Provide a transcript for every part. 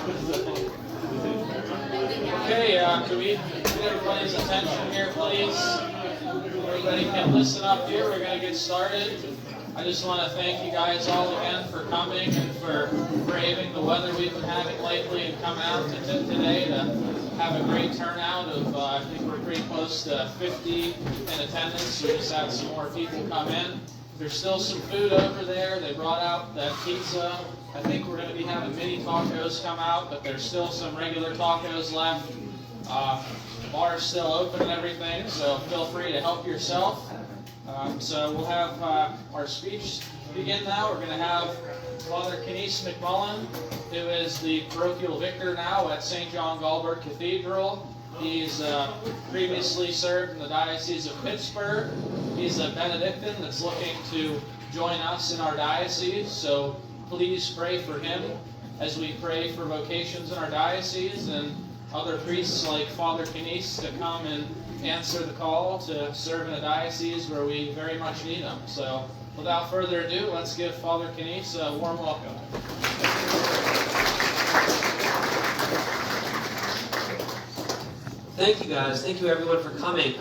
Okay, can we get everybody's attention here, please? Everybody can listen up here. We're going to get started. I just want to thank you guys all again for coming and for braving the weather we've been having lately and coming out today to have a great turnout of, I think we're pretty close to 50 in attendance. We just had some more people come in. There's still some food over there. They brought out that pizza. I think we're going to be having mini tacos come out, but there's still some regular tacos left. The bar's still open and everything, so feel free to help yourself. So we'll have our speech begin now. We're going to have Father Canice McMullen, who is the parochial vicar now at St. John Galbert Cathedral. He's previously served in the Diocese of Pittsburgh. He's a Benedictine that's looking to join us in our diocese, so please pray for him as we pray for vocations in our diocese and other priests like Father Canice to come and answer the call to serve in a diocese where we very much need them. So without further ado, let's give Father Canice a warm welcome. Thank you guys. Thank you everyone for coming.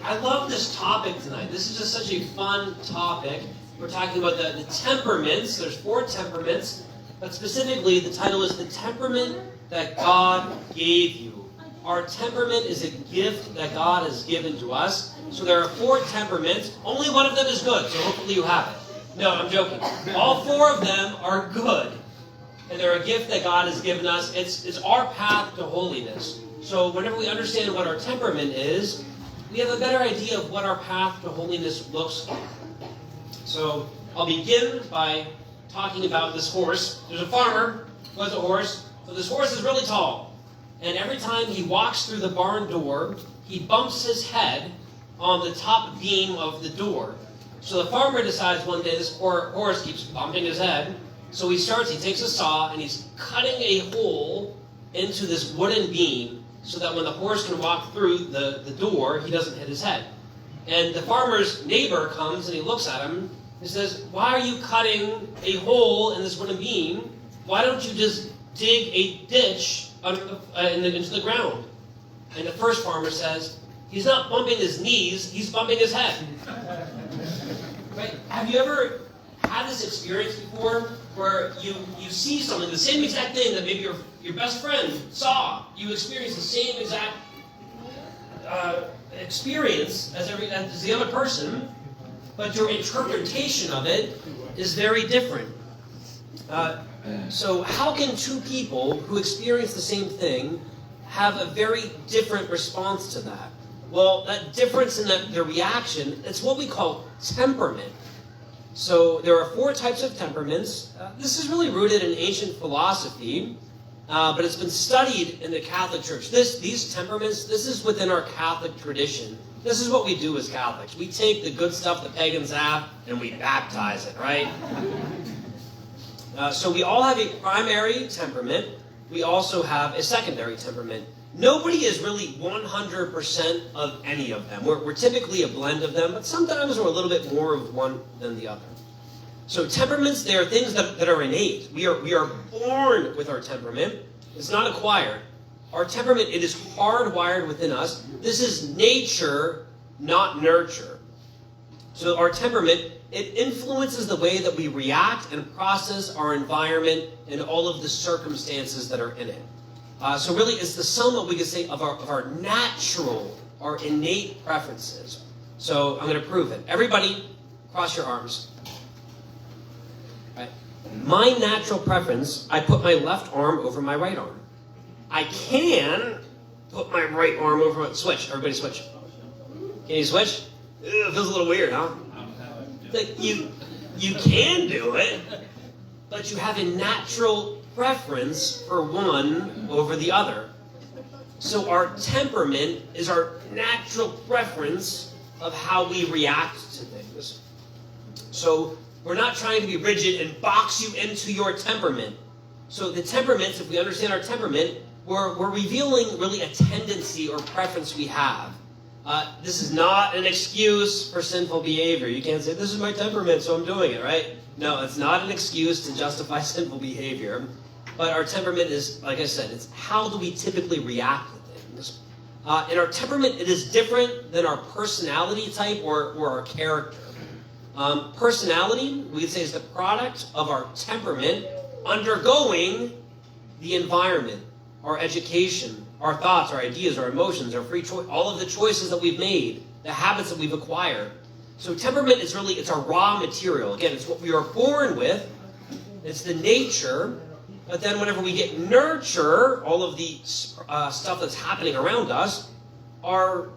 I love this topic tonight. This is just such a fun topic. We're talking about the temperaments. There's 4 temperaments, but specifically the title is The Temperament That God Gave You. Our temperament is a gift that God has given to us. So there are 4 temperaments. Only one of them is good, so hopefully you have it. No, I'm joking. All 4 of them are good. And they're a gift that God has given us. It's our path to holiness. So whenever we understand what our temperament is, we have a better idea of what our path to holiness looks like. So I'll begin by talking about this horse. There's a farmer who has a horse. So this horse is really tall. And every time he walks through the barn door, he bumps his head on the top beam of the door. So the farmer decides one day this horse keeps bumping his head. So he takes a saw and he's cutting a hole into this wooden beam so that when the horse can walk through the door, he doesn't hit his head. And the farmer's neighbor comes and he looks at him and says, "Why are you cutting a hole in this wooden beam? Why don't you just dig a ditch into the ground?" And the first farmer says, "He's not bumping his knees, he's bumping his head." Right? Have you ever had this experience before where you see something, the same exact thing that maybe your best friend saw? You experience the same exact experience as the other person, but your interpretation of it is very different. So how can 2 people who experience the same thing have a very different response to that? Well, that difference in their reaction, it's what we call temperament. So there are 4 types of temperaments. This is really rooted in ancient philosophy, but it's been studied in the Catholic Church. These temperaments, this is within our Catholic tradition. This is what we do as Catholics. We take the good stuff the pagans have and we baptize it, right? So we all have a primary temperament. We also have a secondary temperament. Nobody is really 100% of any of them. We're typically a blend of them, but sometimes we're a little bit more of one than the other. So temperaments, they are things that are innate. We are born with our temperament. It's not acquired. Our temperament, it is hardwired within us. This is nature, not nurture. So our temperament, it influences the way that we react and process our environment and all of the circumstances that are in it. So really, it's the sum, what we could say, of our natural, our innate preferences. So I'm going to prove it. Everybody, cross your arms. Right. My natural preference, I put my left arm over my right arm. I can put my right arm over my... Switch. Everybody switch. Can you switch? It feels a little weird, huh? Like you can do it, but you have a natural preference for one over the other. So our temperament is our natural preference of how we react to things. So we're not trying to be rigid and box you into your temperament. So the temperaments, if we understand our temperament, we're revealing really a tendency or preference we have. This is not an excuse for sinful behavior. You can't say, this is my temperament, so I'm doing it, right? No, it's not an excuse to justify sinful behavior. but our temperament is, like I said, it's how do we typically react to things. And our temperament, it is different than our personality type or our character. Personality, we could say, is the product of our temperament undergoing the environment, our education, our thoughts, our ideas, our emotions, our free choice, all of the choices that we've made, the habits that we've acquired. So temperament is really, it's our raw material. Again, it's what we are born with. It's the nature. But then whenever we get nurture, all of the stuff that's happening around us, our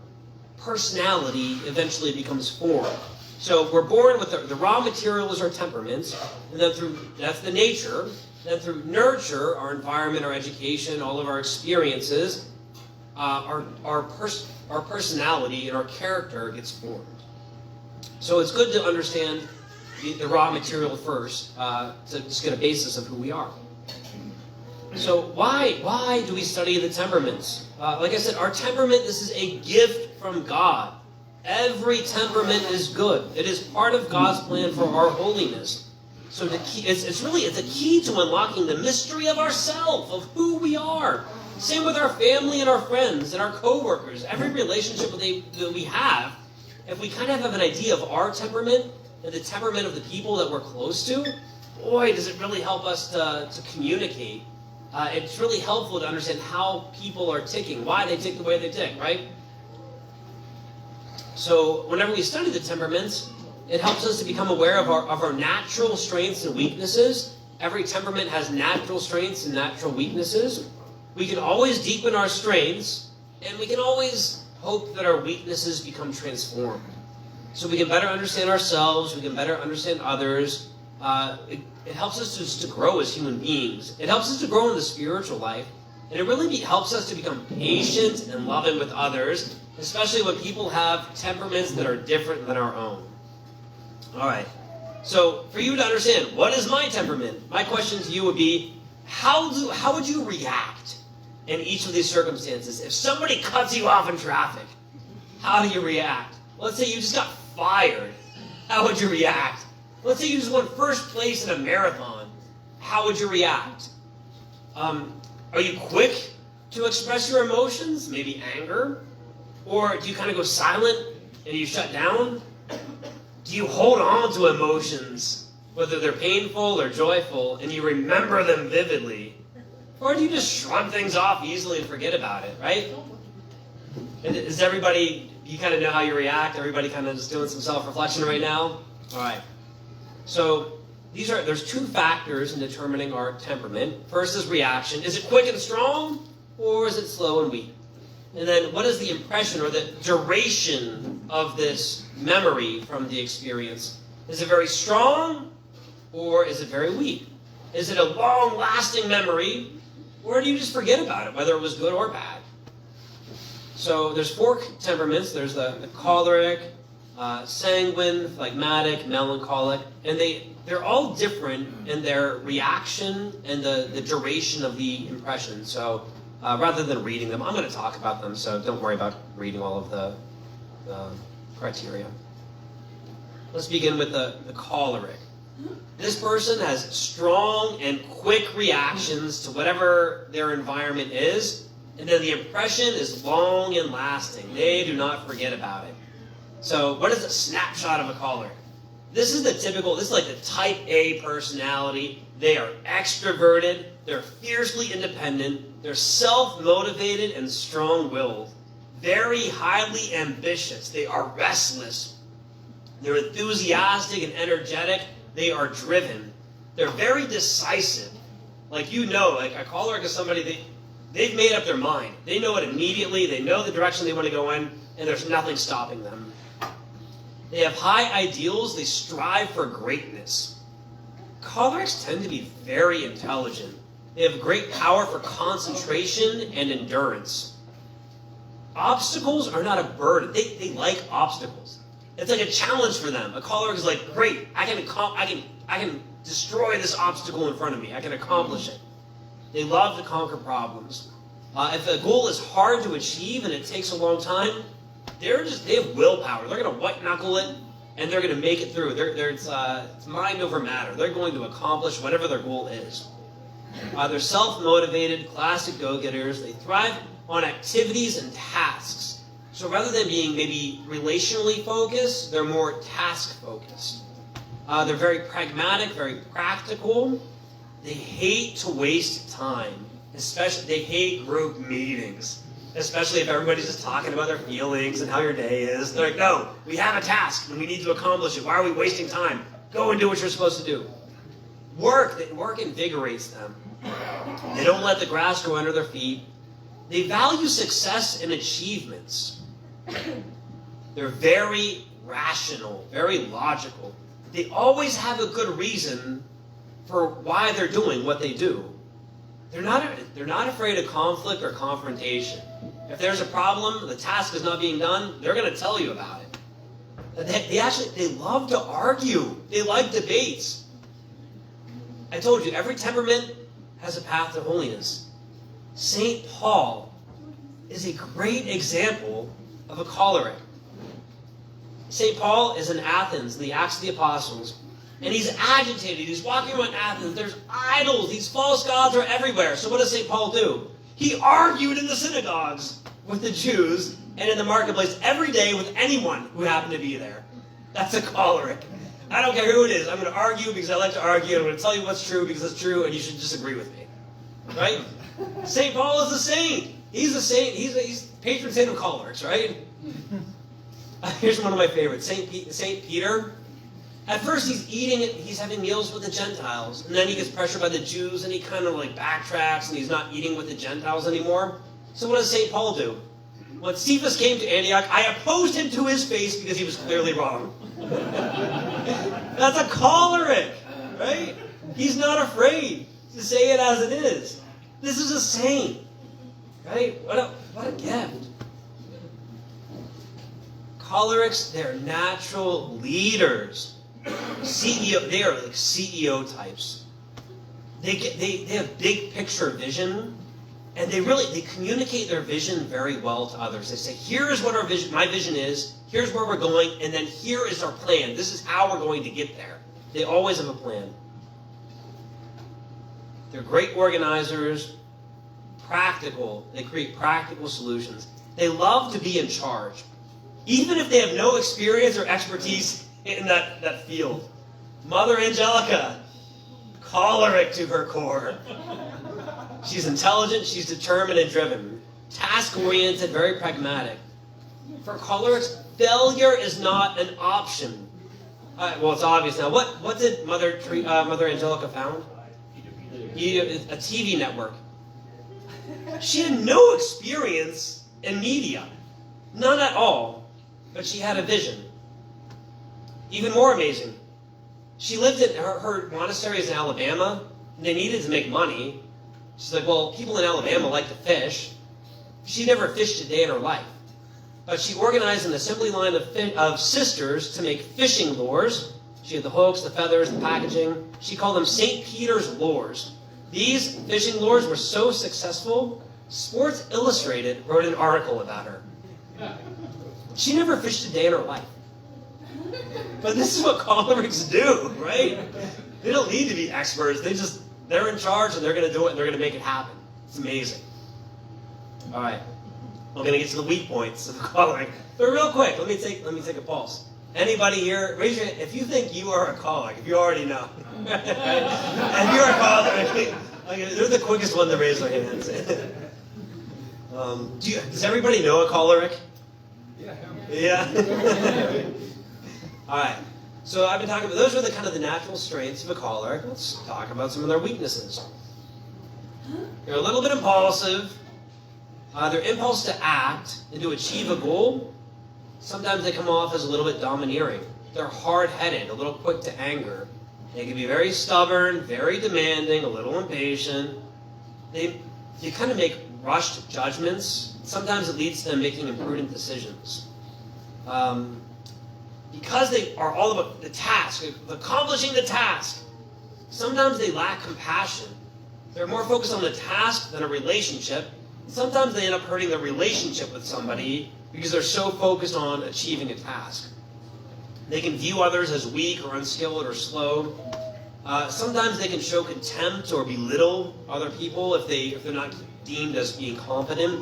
personality eventually becomes formed. So we're born with the raw material is our temperaments, and then that's the nature. Then through nurture, our environment, our education, all of our experiences, our personality and our character gets formed. So it's good to understand the raw material first to just get a basis of who we are. So why do we study the temperaments? Like I said, our temperament, this is a gift from God. Every temperament is good. It is part of God's plan for our holiness. So it's a key to unlocking the mystery of ourself, of who we are. Same with our family and our friends and our co-workers. Every relationship that we have, if we kind of have an idea of our temperament and the temperament of the people that we're close to, boy, does it really help us to communicate. It's really helpful to understand how people are ticking, why they tick the way they tick, right? So whenever we study the temperaments, it helps us to become aware of our natural strengths and weaknesses. Every temperament has natural strengths and natural weaknesses. We can always deepen our strengths, and we can always hope that our weaknesses become transformed. So we can better understand ourselves, we can better understand others. It helps us just to grow as human beings. It helps us to grow in the spiritual life. And it really helps us to become patient and loving with others, especially when people have temperaments that are different than our own. All right. So for you to understand, what is my temperament? My question to you would be, how would you react in each of these circumstances? If somebody cuts you off in traffic, how do you react? Let's say you just got fired. How would you react? Let's say you just won first place in a marathon. How would you react? Are you quick to express your emotions? Maybe anger? Or do you kind of go silent and you shut down? Do you hold on to emotions, whether they're painful or joyful, and you remember them vividly? Or do you just shrug things off easily and forget about it, right? And is everybody, you kind of know how you react? Everybody kind of just doing some self-reflection right now? All right. So there's two factors in determining our temperament. First is reaction. Is it quick and strong, or is it slow and weak? And then what is the impression or the duration of this memory from the experience? Is it very strong, or is it very weak? Is it a long-lasting memory, or do you just forget about it, whether it was good or bad? So there's four temperaments. There's the choleric, sanguine, phlegmatic, melancholic, and they're all different in their reaction and the duration of the impression. So rather than reading them, I'm going to talk about them, so don't worry about reading all of the criteria. Let's begin with the choleric. This person has strong and quick reactions to whatever their environment is, and then the impression is long and lasting. They do not forget about it. So what is a snapshot of a choleric? This is like the type A personality. They are extroverted. They're fiercely independent. They're self-motivated and strong-willed. Very highly ambitious. They are restless. They're enthusiastic and energetic. They are driven. They're very decisive. Like a choleric is somebody, they've made up their mind. They know it immediately. They know the direction they want to go in, and there's nothing stopping them. They have high ideals. They strive for greatness. Cholerics tend to be very intelligent. They have great power for concentration and endurance. Obstacles are not a burden. They like obstacles. It's like a challenge for them. A choleric is like, great, I can destroy this obstacle in front of me. I can accomplish it. They love to conquer problems. If a goal is hard to achieve and it takes a long time, they have willpower. They're going to white knuckle it, and they're going to make it through. It's mind over matter. They're going to accomplish whatever their goal is. They're self-motivated, classic go-getters. They thrive on activities and tasks. So rather than being maybe relationally focused, they're more task-focused. They're very pragmatic, very practical. They hate to waste time. Especially, they hate group meetings. Especially if everybody's just talking about their feelings and how your day is. They're like, no, we have a task and we need to accomplish it. Why are we wasting time? Go and do what you're supposed to do. Work invigorates them. They don't let the grass grow under their feet. They value success and achievements. They're very rational, very logical. They always have a good reason for why they're doing what they do. They're not afraid of conflict or confrontation. If there's a problem, the task is not being done, they're going to tell you about it. They love to argue. They like debates. I told you, every temperament has a path to holiness. St. Paul is a great example of a choleric. St. Paul is in Athens in the Acts of the Apostles, and he's agitated. He's walking around Athens. There's idols. These false gods are everywhere. So what does St. Paul do? He argued in the synagogues with the Jews and in the marketplace every day with anyone who happened to be there. That's a choleric. I don't care who it is. I'm going to argue because I like to argue. I'm going to tell you what's true because it's true, and you should disagree with me. Right? St. Paul is a saint. He's a saint. He's patron saint of cholerics, right? Here's one of my favorites. St. Peter. At first he's having meals with the Gentiles, and then he gets pressured by the Jews, and he kind of like backtracks, and he's not eating with the Gentiles anymore. So what does St. Paul do? When Cephas came to Antioch, I opposed him to his face because he was clearly wrong. That's a choleric, right? He's not afraid to say it as it is. This is a saint, right? What a gift. Cholerics, they're natural leaders. They are like CEO types. They have big picture vision, and they communicate their vision very well to others. They say, here's what my vision is, here's where we're going, and then here is our plan. This is how we're going to get there. They always have a plan. They're great organizers, practical. They create practical solutions. They love to be in charge, even if they have no experience or expertise in that field. Mother Angelica, choleric to her core. She's intelligent, she's determined and driven. Task-oriented, very pragmatic. For cholerics, failure is not an option. Well, it's obvious now. What did Mother Angelica found? A TV network. She had no experience in media. None at all. But she had a vision. Even more amazing, she lived in her monastery is in Alabama, and they needed to make money. She's like, well, people in Alabama like to fish. She never fished a day in her life. But she organized an assembly line of sisters to make fishing lures. She had the hooks, the feathers, the packaging. She called them St. Peter's lures. These fishing lures were so successful, Sports Illustrated wrote an article about her. She never fished a day in her life. But this is what cholerics do, right? They don't need to be experts. They're in charge, and they're going to do it, and they're going to make it happen. It's amazing. All right. We're going to get to the weak points of choleric. But real quick, let me take a pulse. Anybody here, raise your hand if you think you are a choleric, if you already know. If you're a choleric, they're the quickest one to raise their hands. Does everybody know a choleric? Yeah. All right. So I've been talking about, those are the natural strengths of a choleric. Let's talk about some of their weaknesses. They're a little bit impulsive. Their impulse to act and to achieve a goal, sometimes they come off as a little bit domineering. They're hard-headed, a little quick to anger. They can be very stubborn, very demanding, a little impatient. They kind of make rushed judgments. Sometimes it leads to them making imprudent decisions. Because they are all about the task, accomplishing the task, sometimes they lack compassion. They're more focused on the task than a relationship. Sometimes they end up hurting their relationship with somebody because they're so focused on achieving a task. They can view others as weak or unskilled or slow. Sometimes they can show contempt or belittle other people if they're not deemed as being competent.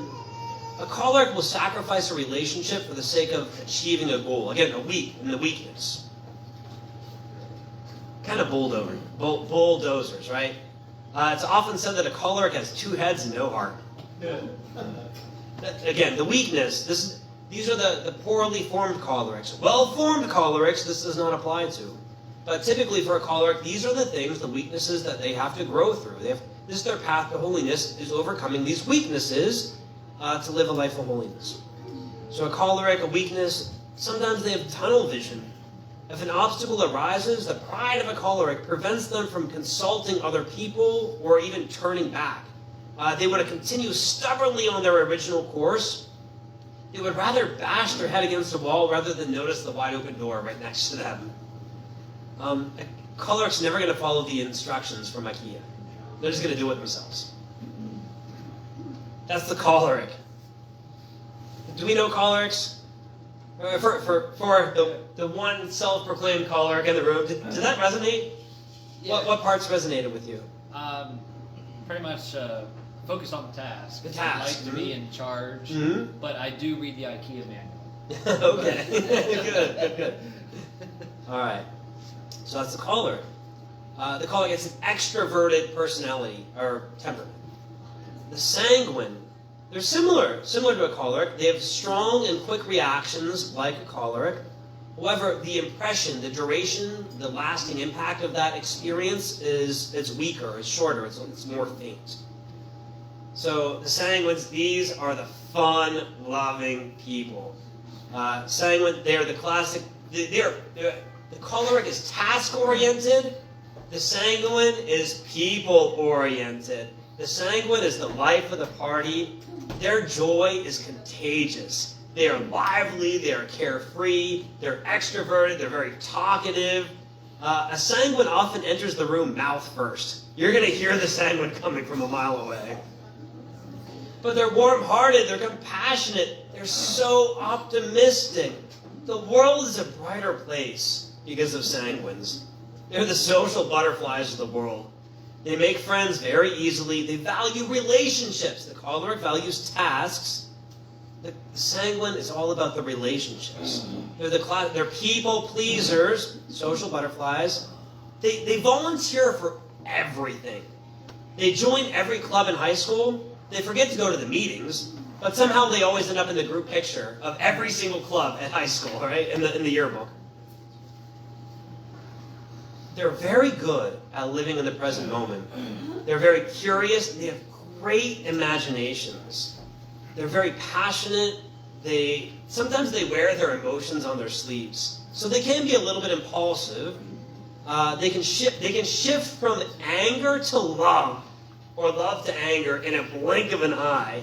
A choleric will sacrifice a relationship for the sake of achieving a goal. Again, the weakness. Kind of bulldozers, right? It's often said that a choleric has 2 heads and no heart. Again, the weakness. These are the poorly formed cholerics. Well-formed cholerics, this does not apply to. But typically for a choleric, these are the things, the weaknesses that they have to grow through. This is their path to holiness, is overcoming these weaknesses to live a life of holiness. So a choleric, a weakness, sometimes they have tunnel vision. If an obstacle arises, the pride of a choleric prevents them from consulting other people or even turning back. They want to continue stubbornly on their original course. They would rather bash their head against the wall rather than notice the wide open door right next to them. A choleric's never going to follow the instructions from IKEA. They're just going to do it themselves. That's the choleric. Do we know cholerics? For the one self-proclaimed choleric in the room, did that resonate? Yeah. What parts resonated with you? Pretty much focused on the task. The task. I like to be in charge, but I do read the IKEA manual. Okay, good. All right. So that's the choleric. The choleric is an extroverted personality or temperament. The sanguine, they're similar to a choleric. They have strong and quick reactions like a choleric. However, the impression, the duration, the lasting impact of that experience it's weaker, it's shorter, it's more faint. So the sanguines, these are the fun-loving people. Sanguine, they're the classic. The choleric is task-oriented. The sanguine is people-oriented. The sanguine is the life of the party. Their joy is contagious. They are lively, they are carefree, they're extroverted, they're very talkative. A sanguine often enters the room mouth first. You're going to hear the sanguine coming from a mile away. But they're warm-hearted, they're compassionate, they're so optimistic. The world is a brighter place because of sanguines. They're the social butterflies of the world. They make friends very easily. They value relationships. The choleric values tasks. The sanguine is all about the relationships. They're people pleasers, social butterflies. They volunteer for everything. They join every club in high school. They forget to go to the meetings, but somehow they always end up in the group picture of every single club at high school, right? In the yearbook. They're very good at living in the present moment. They're very curious. They have great imaginations. They're very passionate. Sometimes they wear their emotions on their sleeves. So they can be a little bit impulsive. They can shift from anger to love, or love to anger in a blink of an eye.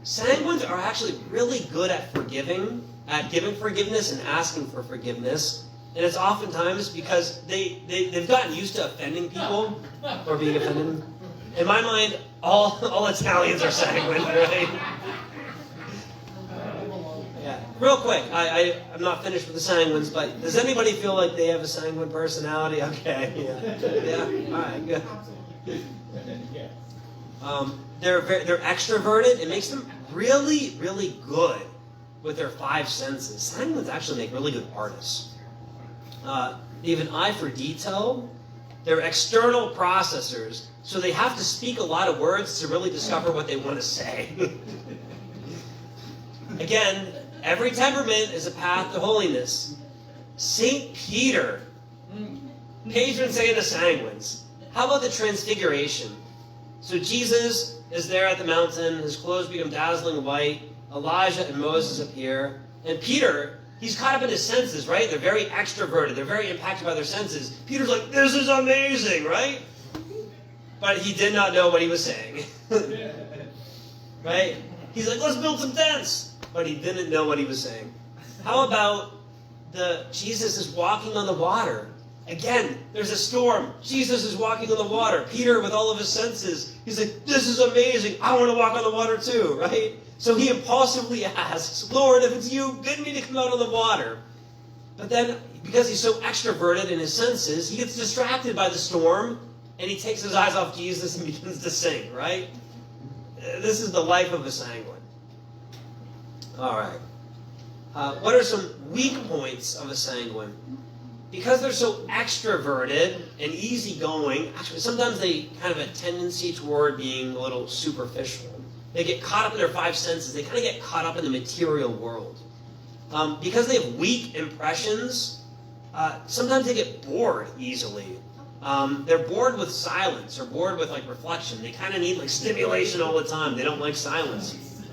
Sanguines are actually really good at giving forgiveness and asking for forgiveness. And it's oftentimes because they've gotten used to offending people or being offended. In my mind, all Italians are sanguine, right? Yeah. Real quick, I'm not finished with the sanguines, but does anybody feel like they have a sanguine personality? Okay, yeah. All right, good. They're extroverted. It makes them really, really good with their 5 senses. Sanguines actually make really good artists. They have an eye for detail. They're external processors, so they have to speak a lot of words to really discover what they want to say. Again, every temperament is a path to holiness. St. Peter, patron saint of sanguines. How about the transfiguration? So Jesus is there at the mountain. His clothes become dazzling white. Elijah and Moses appear. And Peter, he's caught up in his senses, right? They're very extroverted. They're very impacted by their senses. Peter's like, this is amazing, right? But he did not know what he was saying. Right? He's like, let's build some tents. But he didn't know what he was saying. How about Jesus is walking on the water? Again, there's a storm. Jesus is walking on the water. Peter, with all of his senses, he's like, this is amazing. I want to walk on the water too, right? So he impulsively asks, Lord, if it's you, bid me to come out on the water. But then, because he's so extroverted in his senses, he gets distracted by the storm, and he takes his eyes off Jesus and begins to sing, right? This is the life of a sanguine. All right. What are some weak points of a sanguine? Because they're so extroverted and easygoing, actually sometimes they kind of have a tendency toward being a little superficial. They get caught up in their five senses. They kind of get caught up in the material world. Because they have weak impressions, sometimes they get bored easily. They're bored with silence or bored with like reflection. They kind of need like stimulation all the time. They don't like silence.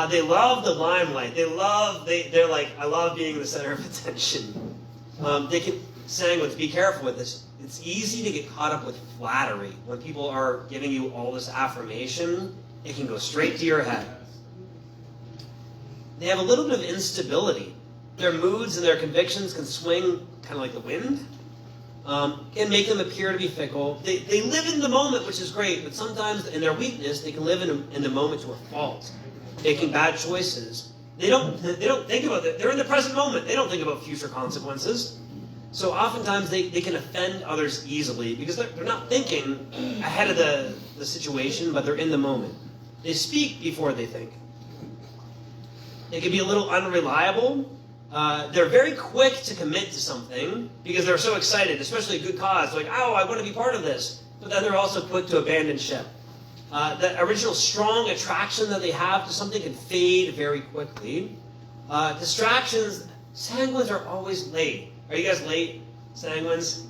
They love the limelight. They're like, I love being the center of attention. Sanguines, be careful with this. It's easy to get caught up with flattery. When people are giving you all this affirmation, it can go straight to your head. They have a little bit of instability. Their moods and their convictions can swing kind of like the wind. Can make them appear to be fickle. They live in the moment, which is great, but sometimes in their weakness, they can live in the moment to a fault, making bad choices. They don't think about it. They're in the present moment. They don't think about future consequences. So oftentimes they can offend others easily because they're not thinking ahead of the situation, but they're in the moment. They speak before they think. They can be a little unreliable. They're very quick to commit to something because they're so excited, especially a good cause. Like, oh, I want to be part of this. But then they're also quick to abandon ship. That original strong attraction that they have to something can fade very quickly. Distractions, sanguines are always late. Are you guys late, sanguines?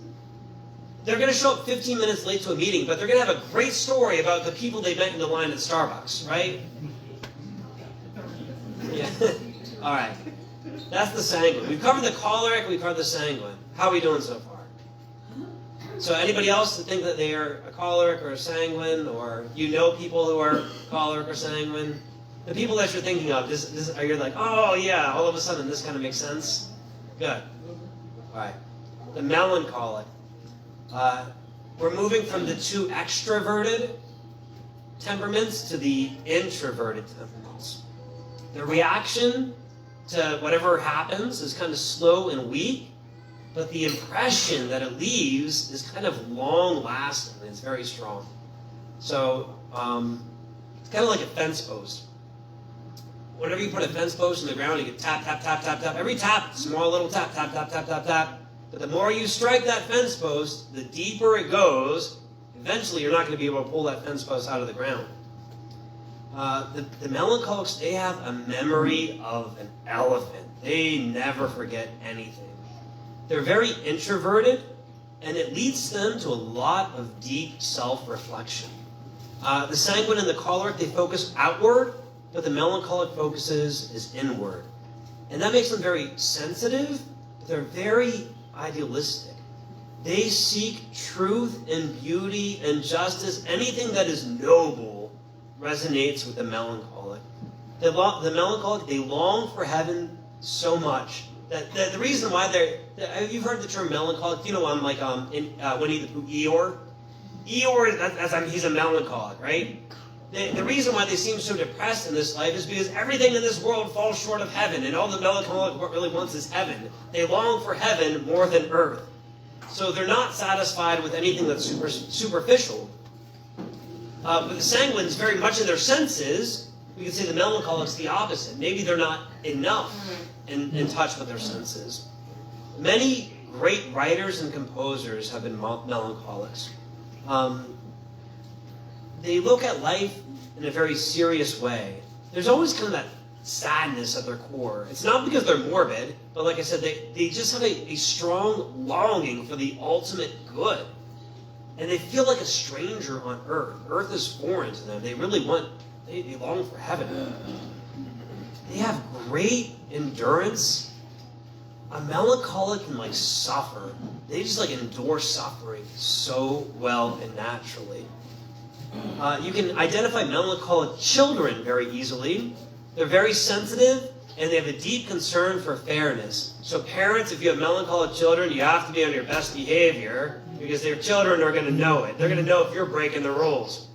They're going to show up 15 minutes late to a meeting, but they're going to have a great story about the people they met in the line at Starbucks, right? Yeah. All right. That's the sanguine. We've covered the choleric, we've covered the sanguine. How are we doing so far? So anybody else that think that they are a choleric or a sanguine, or you know people who are choleric or sanguine? The people that you're thinking of, are you like, oh yeah, all of a sudden this kind of makes sense? Good. All right. The melancholic. We're moving from the two extroverted temperaments to the introverted temperaments. The reaction to whatever happens is kind of slow and weak, but the impression that it leaves is kind of long-lasting and it's very strong. So it's kind of like a fence post. Whenever you put a fence post in the ground, you get tap, tap, tap, tap, tap. Every tap, small little tap, tap, tap, tap, tap, tap. But the more you strike that fence post, the deeper it goes. Eventually, you're not going to be able to pull that fence post out of the ground. The melancholics, they have a memory of an elephant. They never forget anything. They're very introverted, and it leads them to a lot of deep self-reflection. The sanguine and the choleric, they focus outward, but the melancholic focuses is inward. And that makes them very sensitive, but they're very idealistic. They seek truth and beauty and justice. Anything that is noble resonates with the melancholic. The melancholic, they long for heaven so much that the reason why you've heard the term melancholic. You know, I'm like in Winnie the Pooh, Eeyore. Eeyore, he's a melancholic, right? The reason why they seem so depressed in this life is because everything in this world falls short of heaven, and all the melancholic really wants is heaven. They long for heaven more than earth. So they're not satisfied with anything that's superficial. But the sanguines, very much in their senses, we can say the melancholic's the opposite. Maybe they're not enough in touch with their senses. Many great writers and composers have been melancholics. They look at life in a very serious way. There's always kind of that sadness at their core. It's not because they're morbid, but like I said, they just have a strong longing for the ultimate good. And they feel like a stranger on earth. Earth is foreign to them. They really they long for heaven. They have great endurance. A melancholic can suffer. They just endure suffering so well and naturally. You can identify melancholic children very easily. They're very sensitive, and they have a deep concern for fairness. So parents, if you have melancholic children, you have to be on your best behavior, because their children are going to know it. They're going to know if you're breaking the rules.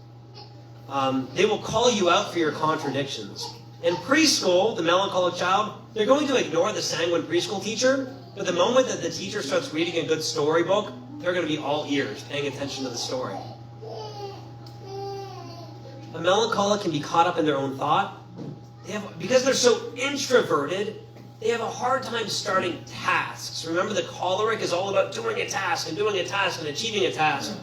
They will call you out for your contradictions. In preschool, the melancholic child, they're going to ignore the sanguine preschool teacher, But the moment that the teacher starts reading a good storybook, they're going to be all ears, paying attention to the story. A melancholic can be caught up in their own thought. Because they're so introverted, they have a hard time starting tasks. Remember, the choleric is all about doing a task and doing a task and achieving a task.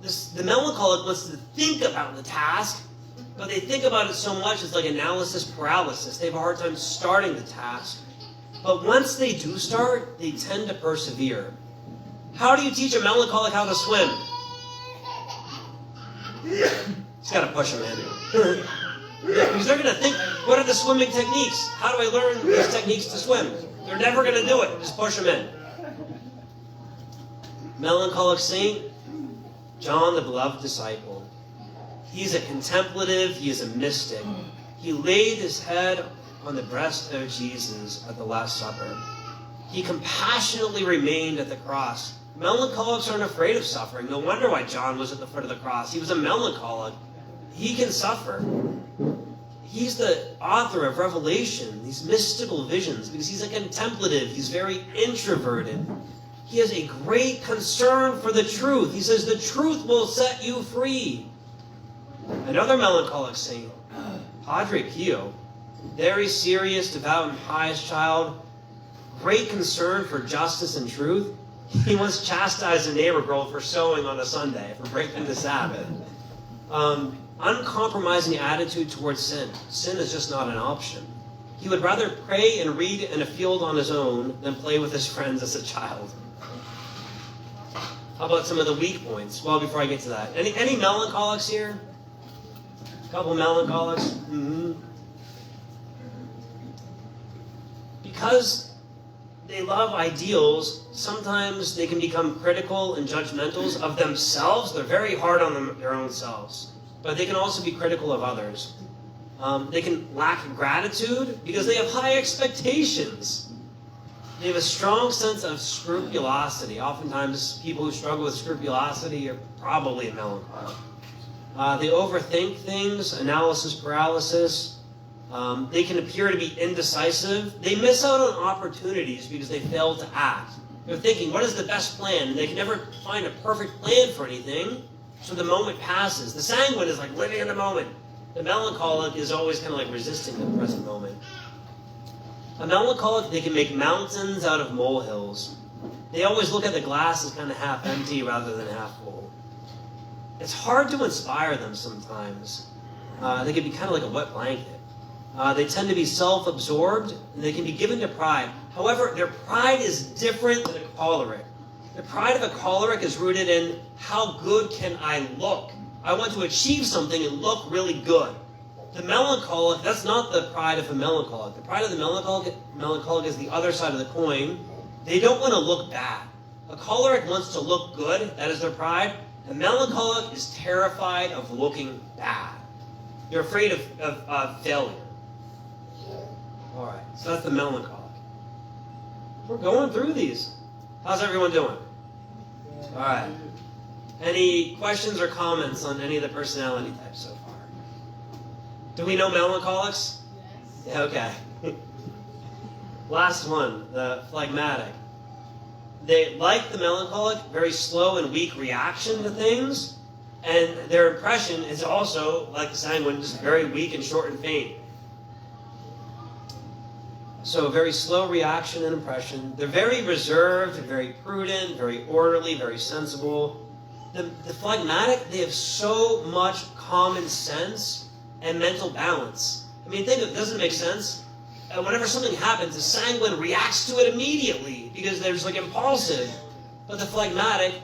The melancholic wants to think about the task, but they think about it so much it's like analysis paralysis. They have a hard time starting the task. But once they do start, they tend to persevere. How do you teach a melancholic how to swim? Just got to push them in. Because they're going to think, what are the swimming techniques? How do I learn these techniques to swim? They're never going to do it. Just push them in. Melancholic saint, John, the beloved disciple. He's a contemplative. He is a mystic. He laid his head on the breast of Jesus at the Last Supper. He compassionately remained at the cross. Melancholics aren't afraid of suffering. No wonder why John was at the foot of the cross. He was a melancholic. He can suffer. He's the author of Revelation, these mystical visions, because he's a contemplative. He's very introverted. He has a great concern for the truth. He says, the truth will set you free. Another melancholic saint, Padre Pio, very serious, devout, and pious child, great concern for justice and truth. He once chastised a neighbor girl for sewing on a Sunday, for breaking the Sabbath. Uncompromising attitude towards sin. Sin is just not an option. He would rather pray and read in a field on his own than play with his friends as a child. How about some of the weak points? Well, before I get to that. Any melancholics here? A couple melancholics? Mm-hmm. Because they love ideals, sometimes they can become critical and judgmental of themselves. They're very hard on their own selves. But they can also be critical of others. They can lack gratitude because they have high expectations. They have a strong sense of scrupulosity. Oftentimes, people who struggle with scrupulosity are probably a melancholic. They overthink things, analysis paralysis. They can appear to be indecisive. They miss out on opportunities because they fail to act. They're thinking, what is the best plan? And they can never find a perfect plan for anything. So the moment passes. The sanguine is like living in the moment. The melancholic is always kind of like resisting the present moment. A melancholic, they can make mountains out of molehills. They always look at the glass as kind of half empty rather than half full. It's hard to inspire them sometimes. They can be kind of like a wet blanket. They tend to be self-absorbed, and they can be given to pride. However, their pride is different than a choleric. The pride of a choleric is rooted in, how good can I look? I want to achieve something and look really good. The melancholic, that's not the pride of a melancholic. The pride of the melancholic is the other side of the coin. They don't want to look bad. A choleric wants to look good. That is their pride. A melancholic is terrified of looking bad. They're afraid of failure. All right, so that's the melancholic. We're going through these. How's everyone doing? All right. Any questions or comments on any of the personality types so far? Do we know melancholics? Yes. Yeah, okay. Last one, the phlegmatic. They, like the melancholic, very slow and weak reaction to things, and their impression is also, like the sanguine, just very weak and short and faint. So very slow reaction and impression. They're very reserved, very prudent, very orderly, very sensible. The phlegmatic, they have so much common sense and mental balance. I mean, think it doesn't make sense. Whenever something happens, the sanguine reacts to it immediately because they're just like impulsive. But the phlegmatic,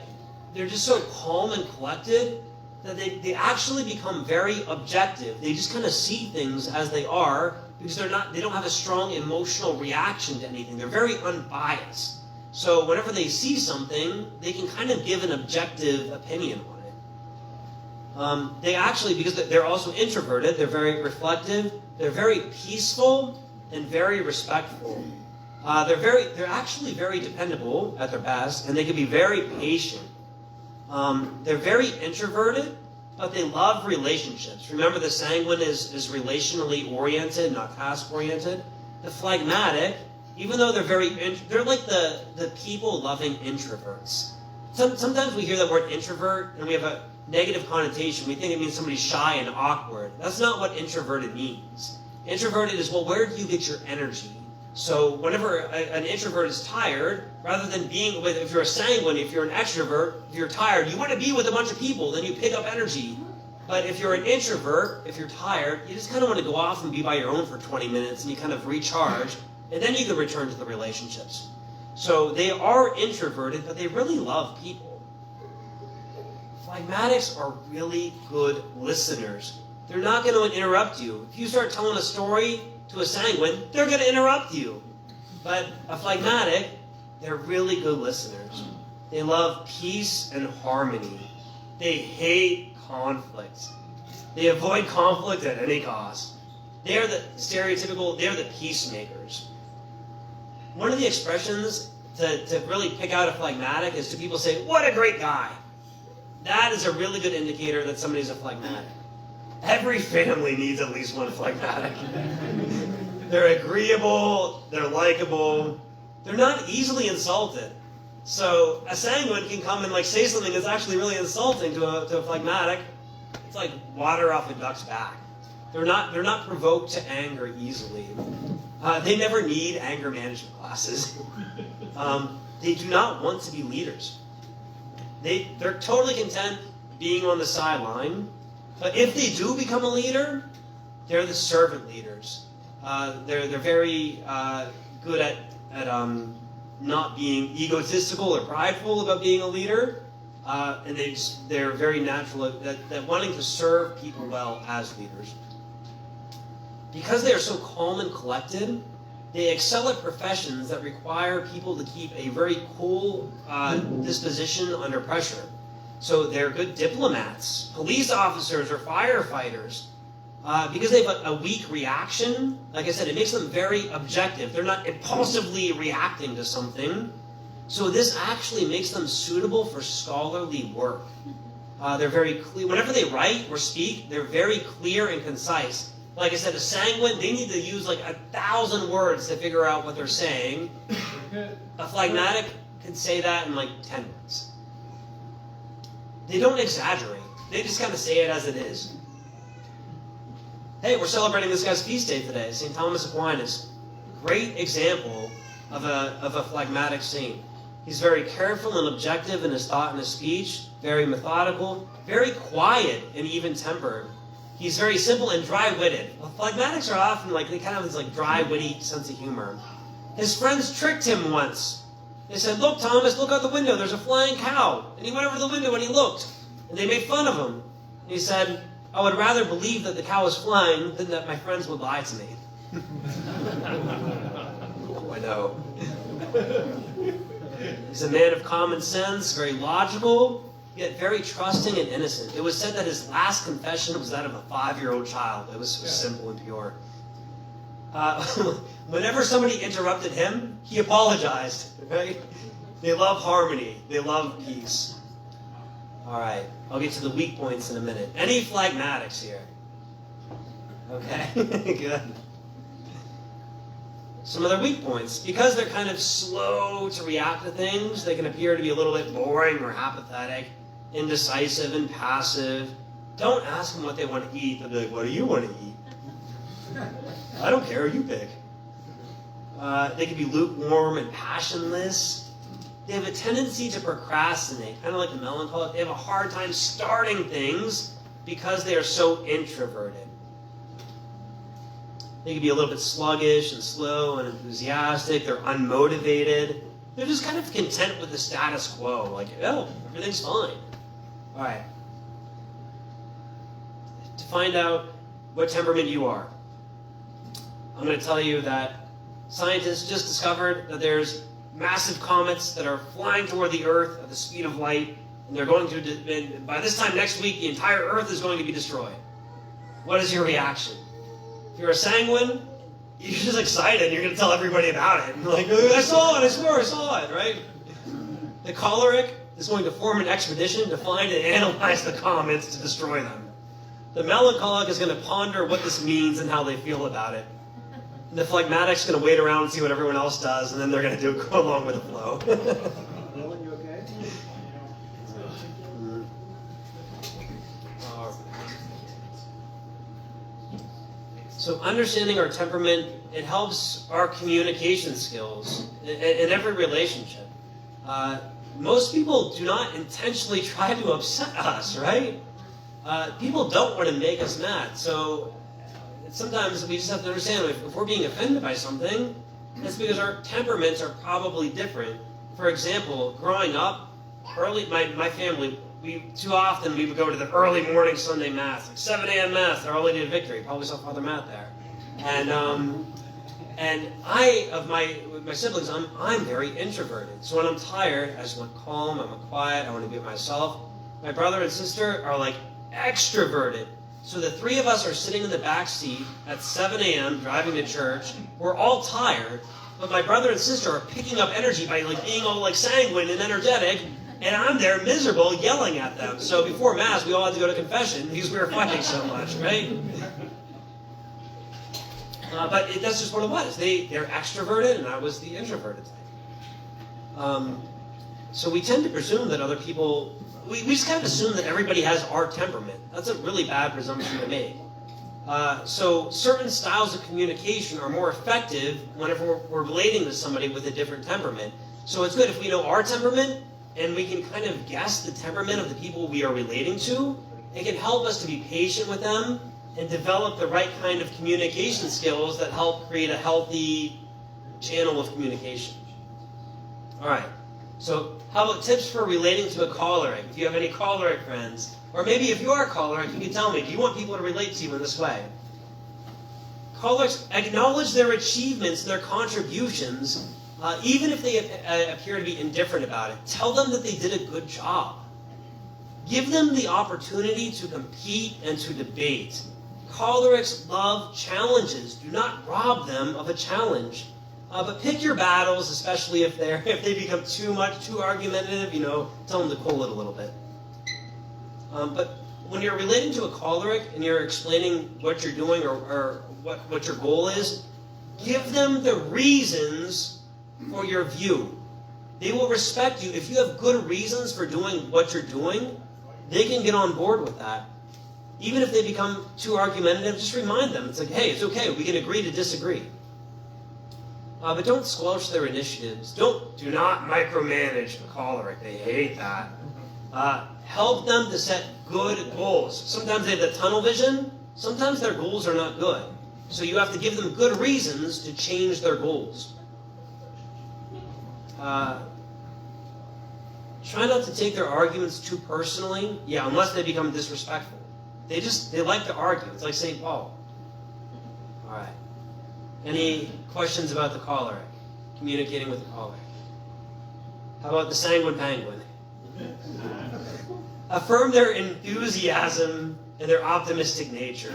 they're just so calm and collected that they actually become very objective. They just kind of see things as they are because they don't have a strong emotional reaction to anything. They're very unbiased. So whenever they see something, they can kind of give an objective opinion on it. They actually, because they're also introverted, they're very reflective, they're very peaceful and very respectful. They're actually very dependable at their best, and they can be very patient. They're very introverted, but they love relationships. Remember, the sanguine is relationally oriented, not task oriented. The phlegmatic even though they're like the people-loving introverts. Sometimes we hear that word introvert and we have a negative connotation. We think it means somebody's shy and awkward. That's not what introverted means. Introverted is, well, where do you get your energy? So whenever an introvert is tired, rather than being with, if you're a sanguine, if you're an extrovert, if you're tired, you want to be with a bunch of people, then you pick up energy. But if you're an introvert, if you're tired, you just kind of want to go off and be by your own for 20 minutes and you kind of recharge, and then you can return to the relationships. So they are introverted, but they really love people. Phlegmatics are really good listeners. They're not going to interrupt you. If you start telling a story to a sanguine, they're going to interrupt you. But a phlegmatic, they're really good listeners. They love peace and harmony. They hate conflict. They avoid conflict at any cost. They are the peacemakers. One of the expressions to really pick out a phlegmatic is to people say, "What a great guy." That is a really good indicator that somebody's a phlegmatic. Every family needs at least one phlegmatic. They're agreeable, they're likable, they're not easily insulted. So a sanguine can come and say something that's actually really insulting to a phlegmatic. It's like water off a duck's back. They're not provoked to anger easily. They never need anger management classes. They do not want to be leaders. They're totally content being on the sideline. But if they do become a leader, they're the servant leaders. They're very good at not being egotistical or prideful about being a leader, and they're very natural at wanting to serve people well as leaders. Because they are so calm and collected, they excel at professions that require people to keep a very cool disposition under pressure. So they're good diplomats, police officers, or firefighters. Because they have a weak reaction, like I said, it makes them very objective. They're not impulsively reacting to something. So this actually makes them suitable for scholarly work. They're very clear. Whenever they write or speak, they're very clear and concise. Like I said, a sanguine, they need to use 1,000 words to figure out what they're saying. A phlegmatic can say that in 10 minutes. They don't exaggerate. They just kind of say it as it is. Hey, we're celebrating this guy's feast day today, St. Thomas Aquinas. Great example of a phlegmatic saint. He's very careful and objective in his thought and his speech, very methodical, very quiet and even-tempered. He's very simple and dry-witted. Well, phlegmatics are often they kind of have this dry, witty sense of humor. His friends tricked him once. They said, "Look, Thomas, look out the window. There's a flying cow." And he went over the window and he looked. And they made fun of him. And he said, "I would rather believe that the cow is flying than that my friends would lie to me." Oh, I know. He's a man of common sense, very logical, yet very trusting and innocent. It was said that his last confession was that of a 5-year-old child. It was so simple and pure. Whenever somebody interrupted him, he apologized. Right? They love harmony. They love peace. All right, I'll get to the weak points in a minute. Any phlegmatics here? Okay, good. Some of their weak points. Because they're kind of slow to react to things, they can appear to be a little bit boring or apathetic, indecisive and passive. Don't ask them what they want to eat. They'll be like, "What do you want to eat?" "I don't care, you pick." They can be lukewarm and passionless. They have a tendency to procrastinate, kind of like the melancholic. They have a hard time starting things because they are so introverted. They can be a little bit sluggish and slow and enthusiastic. They're unmotivated. They're just kind of content with the status quo. Everything's fine. All right. To find out what temperament you are, I'm going to tell you that scientists just discovered that there's massive comets that are flying toward the Earth at the speed of light, and they're going to, by this time next week, the entire Earth is going to be destroyed. What is your reaction? If you're a sanguine, you're just excited. You're going to tell everybody about it. And "I saw it, I swear I saw it," right? The choleric is going to form an expedition to find and analyze the comets to destroy them. The melancholic is going to ponder what this means and how they feel about it. The phlegmatic's going to wait around and see what everyone else does, and then they're going to go along with the flow. Dylan, you okay? So understanding our temperament, it helps our communication skills in every relationship. Most people do not intentionally try to upset us, right? People don't want to make us mad. So sometimes we just have to understand if we're being offended by something, it's because our temperaments are probably different. For example, growing up, my family, too often we would go to the early morning Sunday Mass, like 7 a.m. Mass, Our Lady of Victory. Probably saw Father Matt there. And with my siblings, I'm very introverted. So when I'm tired, I just want calm, I want quiet, I want to be with myself. My brother and sister are like extroverted. So the three of us are sitting in the back seat at 7 a.m. driving to church. We're all tired, but my brother and sister are picking up energy by like being all like sanguine and energetic, and I'm there miserable yelling at them. So before Mass, we all had to go to confession because we were fighting so much, right? But that's just what it was. They're extroverted, and I was the introverted type. So we tend to presume that other people... We just kind of assume that everybody has our temperament. That's a really bad presumption to make. So certain styles of communication are more effective whenever we're relating to somebody with a different temperament. So it's good if we know our temperament, and we can kind of guess the temperament of the people we are relating to. It can help us to be patient with them and develop the right kind of communication skills that help create a healthy channel of communication. All right. So how about tips for relating to a choleric? If you have any choleric friends, or maybe if you are choleric, you can tell me, do you want people to relate to you in this way? Cholerics acknowledge their achievements, their contributions, even if they appear to be indifferent about it. Tell them that they did a good job. Give them the opportunity to compete and to debate. Cholerics love challenges. Do not rob them of a challenge. But pick your battles, especially if they become too argumentative, tell them to cool it a little bit. But when you're relating to a choleric and you're explaining what you're doing or what your goal is, give them the reasons for your view. They will respect you. If you have good reasons for doing what you're doing, they can get on board with that. Even if they become too argumentative, just remind them. It's like, hey, it's okay. We can agree to disagree. But don't squelch their initiatives. Do not micromanage a choleric. They hate that. Help them to set good goals. Sometimes they have the tunnel vision. Sometimes their goals are not good. So you have to give them good reasons to change their goals. Try not to take their arguments too personally. Yeah, unless they become disrespectful. They like to argue. It's like St. Paul. All right. Any questions about the choleric? Communicating with the choleric. How about the sanguine penguin? Affirm their enthusiasm and their optimistic nature.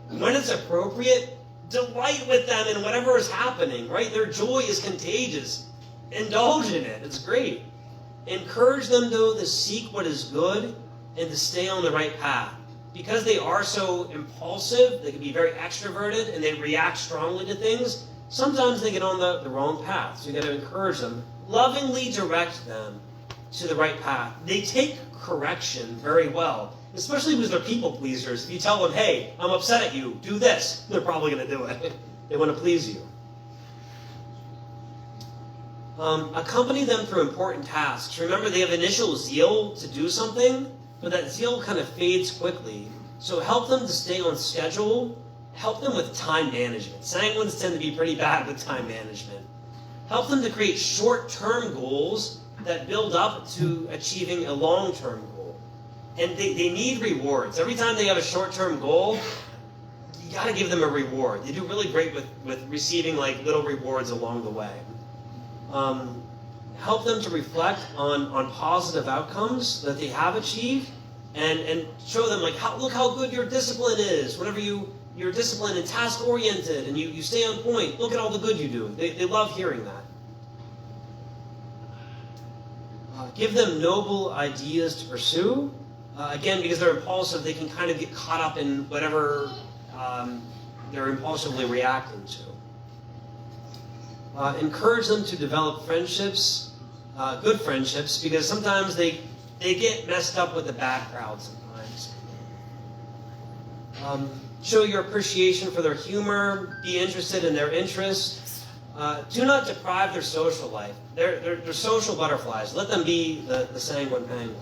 When it's appropriate, delight with them in whatever is happening, right? Their joy is contagious. Indulge in it. It's great. Encourage them, though, to seek what is good and to stay on the right path. Because they are so impulsive, they can be very extroverted, and they react strongly to things, sometimes they get on the wrong path. So you got to encourage them, lovingly direct them to the right path. They take correction very well, especially because they're people pleasers. If you tell them, hey, I'm upset at you, do this, they're probably going to do it. They want to please you. Accompany them through important tasks. Remember, they have initial zeal to do something, but that zeal kind of fades quickly. So help them to stay on schedule. Help them with time management. Sanguines tend to be pretty bad with time management. Help them to create short-term goals that build up to achieving a long-term goal. And they need rewards. Every time they have a short-term goal, you got to give them a reward. They do really great with receiving like little rewards along the way. Help them to reflect on positive outcomes that they have achieved, and show them like look how good your discipline is. Whenever you're disciplined and task oriented and you stay on point, look at all the good you do. They love hearing that. Give them noble ideas to pursue. Again, because they're impulsive, they can kind of get caught up in whatever they're impulsively reacting to. Encourage them to develop friendships, good friendships, because sometimes they get messed up with the bad crowd sometimes. Show your appreciation for their humor. Be interested in their interests. Do not deprive their social life. They're social butterflies. Let them be the sanguine penguin.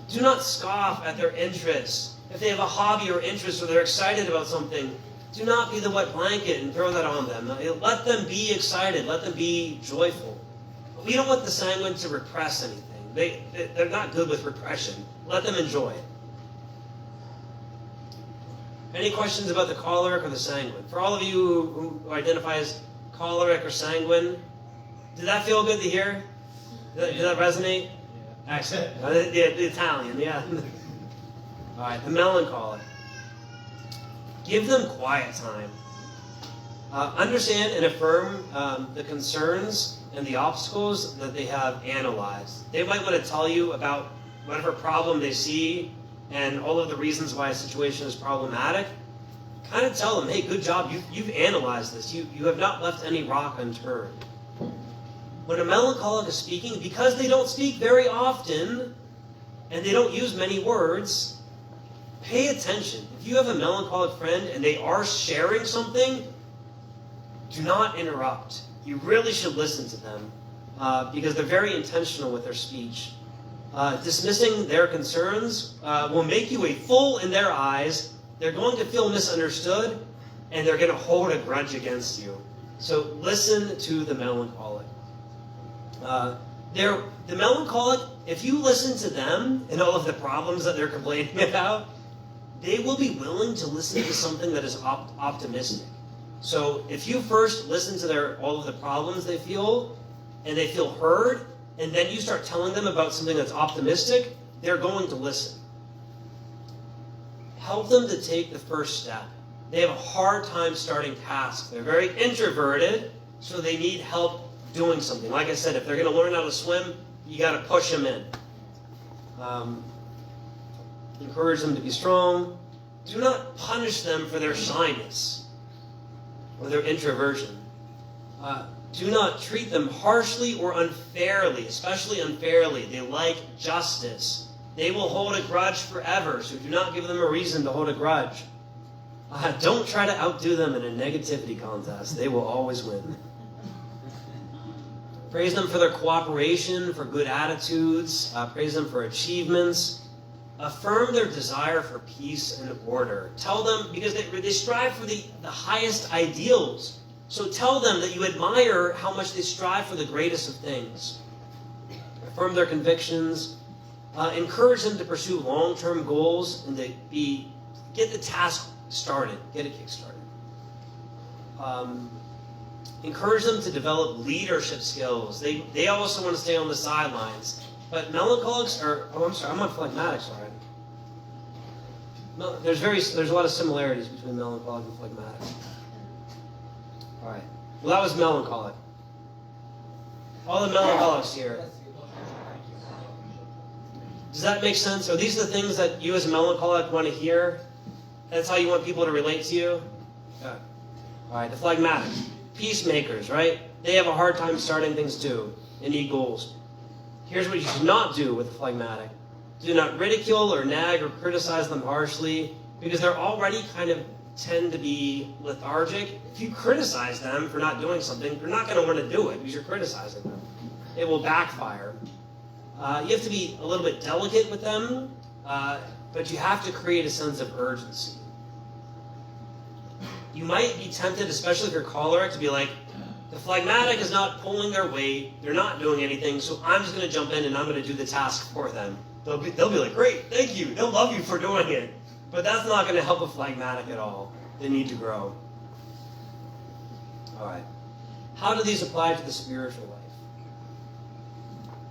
Do not scoff at their interests. If they have a hobby or interest or they're excited about something, do not be the wet blanket and throw that on them. Let them be excited. Let them be joyful. We don't want the sanguine to repress anything. They're not good with repression. Let them enjoy it. Any questions about the choleric or the sanguine? For all of you who identify as choleric or sanguine, did that feel good to hear? Did that resonate? Yeah. Excellent. The Italian, yeah. All right, the melancholic. Give them quiet time. Understand and affirm the concerns and the obstacles that they have analyzed. They might want to tell you about whatever problem they see and all of the reasons why a situation is problematic. Kind of tell them, hey, good job, you've analyzed this. You have not left any rock unturned. When a melancholic is speaking, because they don't speak very often and they don't use many words, pay attention. If you have a melancholic friend and they are sharing something, do not interrupt. You really should listen to them because they're very intentional with their speech. Dismissing their concerns will make you a fool in their eyes. They're going to feel misunderstood, and they're going to hold a grudge against you. So listen to the melancholic. The melancholic, if you listen to them and all of the problems that they're complaining about, they will be willing to listen to something that is optimistic. So if you first listen to all of the problems they feel, and they feel heard, and then you start telling them about something that's optimistic, they're going to listen. Help them to take the first step. They have a hard time starting tasks. They're very introverted, so they need help doing something. Like I said, if they're going to learn how to swim, you got to push them in. Encourage them to be strong. Do not punish them for their shyness or their introversion. Do not treat them harshly or unfairly, especially unfairly. They like justice. They will hold a grudge forever, so do not give them a reason to hold a grudge. Don't try to outdo them in a negativity contest. They will always win. Praise them for their cooperation, for good attitudes. Praise them for achievements. Affirm their desire for peace and order. Tell them, because they strive for the highest ideals. So tell them that you admire how much they strive for the greatest of things. Affirm their convictions. Encourage them to pursue long-term goals and to get the task started, get it kick-started. Encourage them to develop leadership skills. They also want to stay on the sidelines. But melancholics are, I'm on phlegmatics already. There's a lot of similarities between melancholic and phlegmatic. All right. Well, that was melancholic. All the melancholics here. Does that make sense? Are these the things that you as a melancholic want to hear? That's how you want people to relate to you? Okay. All right, the phlegmatics. Peacemakers, right? They have a hard time starting things too. They need goals. Here's what you should not do with the phlegmatic. Do not ridicule or nag or criticize them harshly because they're already kind of tend to be lethargic. If you criticize them for not doing something, they're not going to want to do it because you're criticizing them. It will backfire. You have to be a little bit delicate with them, but you have to create a sense of urgency. You might be tempted, especially if you're choleric, to be like, the phlegmatic is not pulling their weight, they're not doing anything, so I'm just going to jump in and I'm going to do the task for them. They'll be like, great, thank you, they'll love you for doing it. But that's not going to help a phlegmatic at all. They need to grow. All right. How do these apply to the spiritual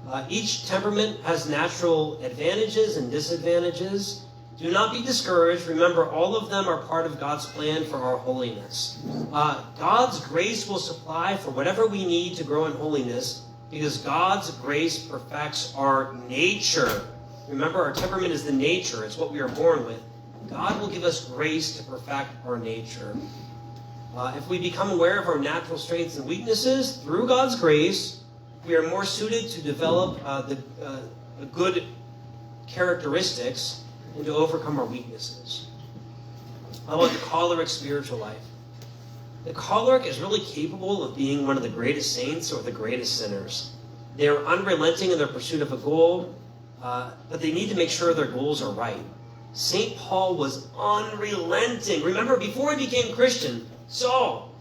life? Each temperament has natural advantages and disadvantages. Do not be discouraged. Remember, all of them are part of God's plan for our holiness. God's grace will supply for whatever we need to grow in holiness because God's grace perfects our nature. Remember, our temperament is the nature. It's what we are born with. God will give us grace to perfect our nature. If we become aware of our natural strengths and weaknesses through God's grace, we are more suited to develop the good characteristics and to overcome our weaknesses. How about the choleric spiritual life? The choleric is really capable of being one of the greatest saints or the greatest sinners. They are unrelenting in their pursuit of a goal, but they need to make sure their goals are right. St. Paul was unrelenting. Remember, before he became Christian, Saul,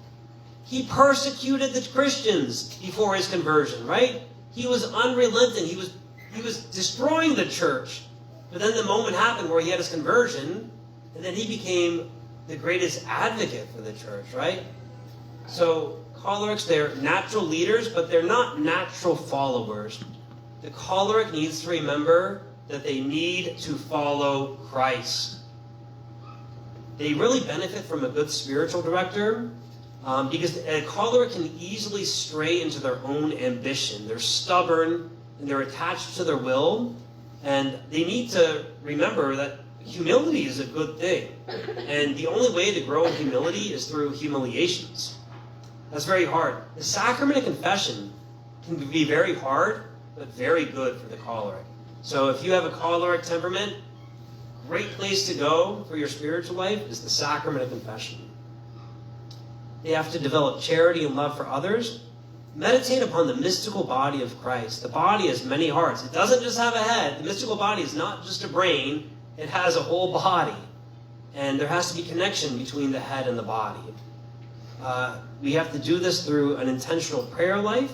he persecuted the Christians before his conversion, right? He was unrelenting. He was destroying the church. But then the moment happened where he had his conversion, and then he became the greatest advocate for the church, right? So cholerics, they're natural leaders, but they're not natural followers. The choleric needs to remember that they need to follow Christ. They really benefit from a good spiritual director because a choleric can easily stray into their own ambition. They're stubborn and they're attached to their will, and they need to remember that humility is a good thing. And the only way to grow in humility is through humiliations. That's very hard. The sacrament of confession can be very hard, but very good for the choleric. So if you have a choleric temperament, great place to go for your spiritual life is the sacrament of confession. They have to develop charity and love for others. Meditate upon the mystical body of Christ. The body has many hearts. It doesn't just have a head. The mystical body is not just a brain. It has a whole body. And there has to be connection between the head and the body. We have to do this through an intentional prayer life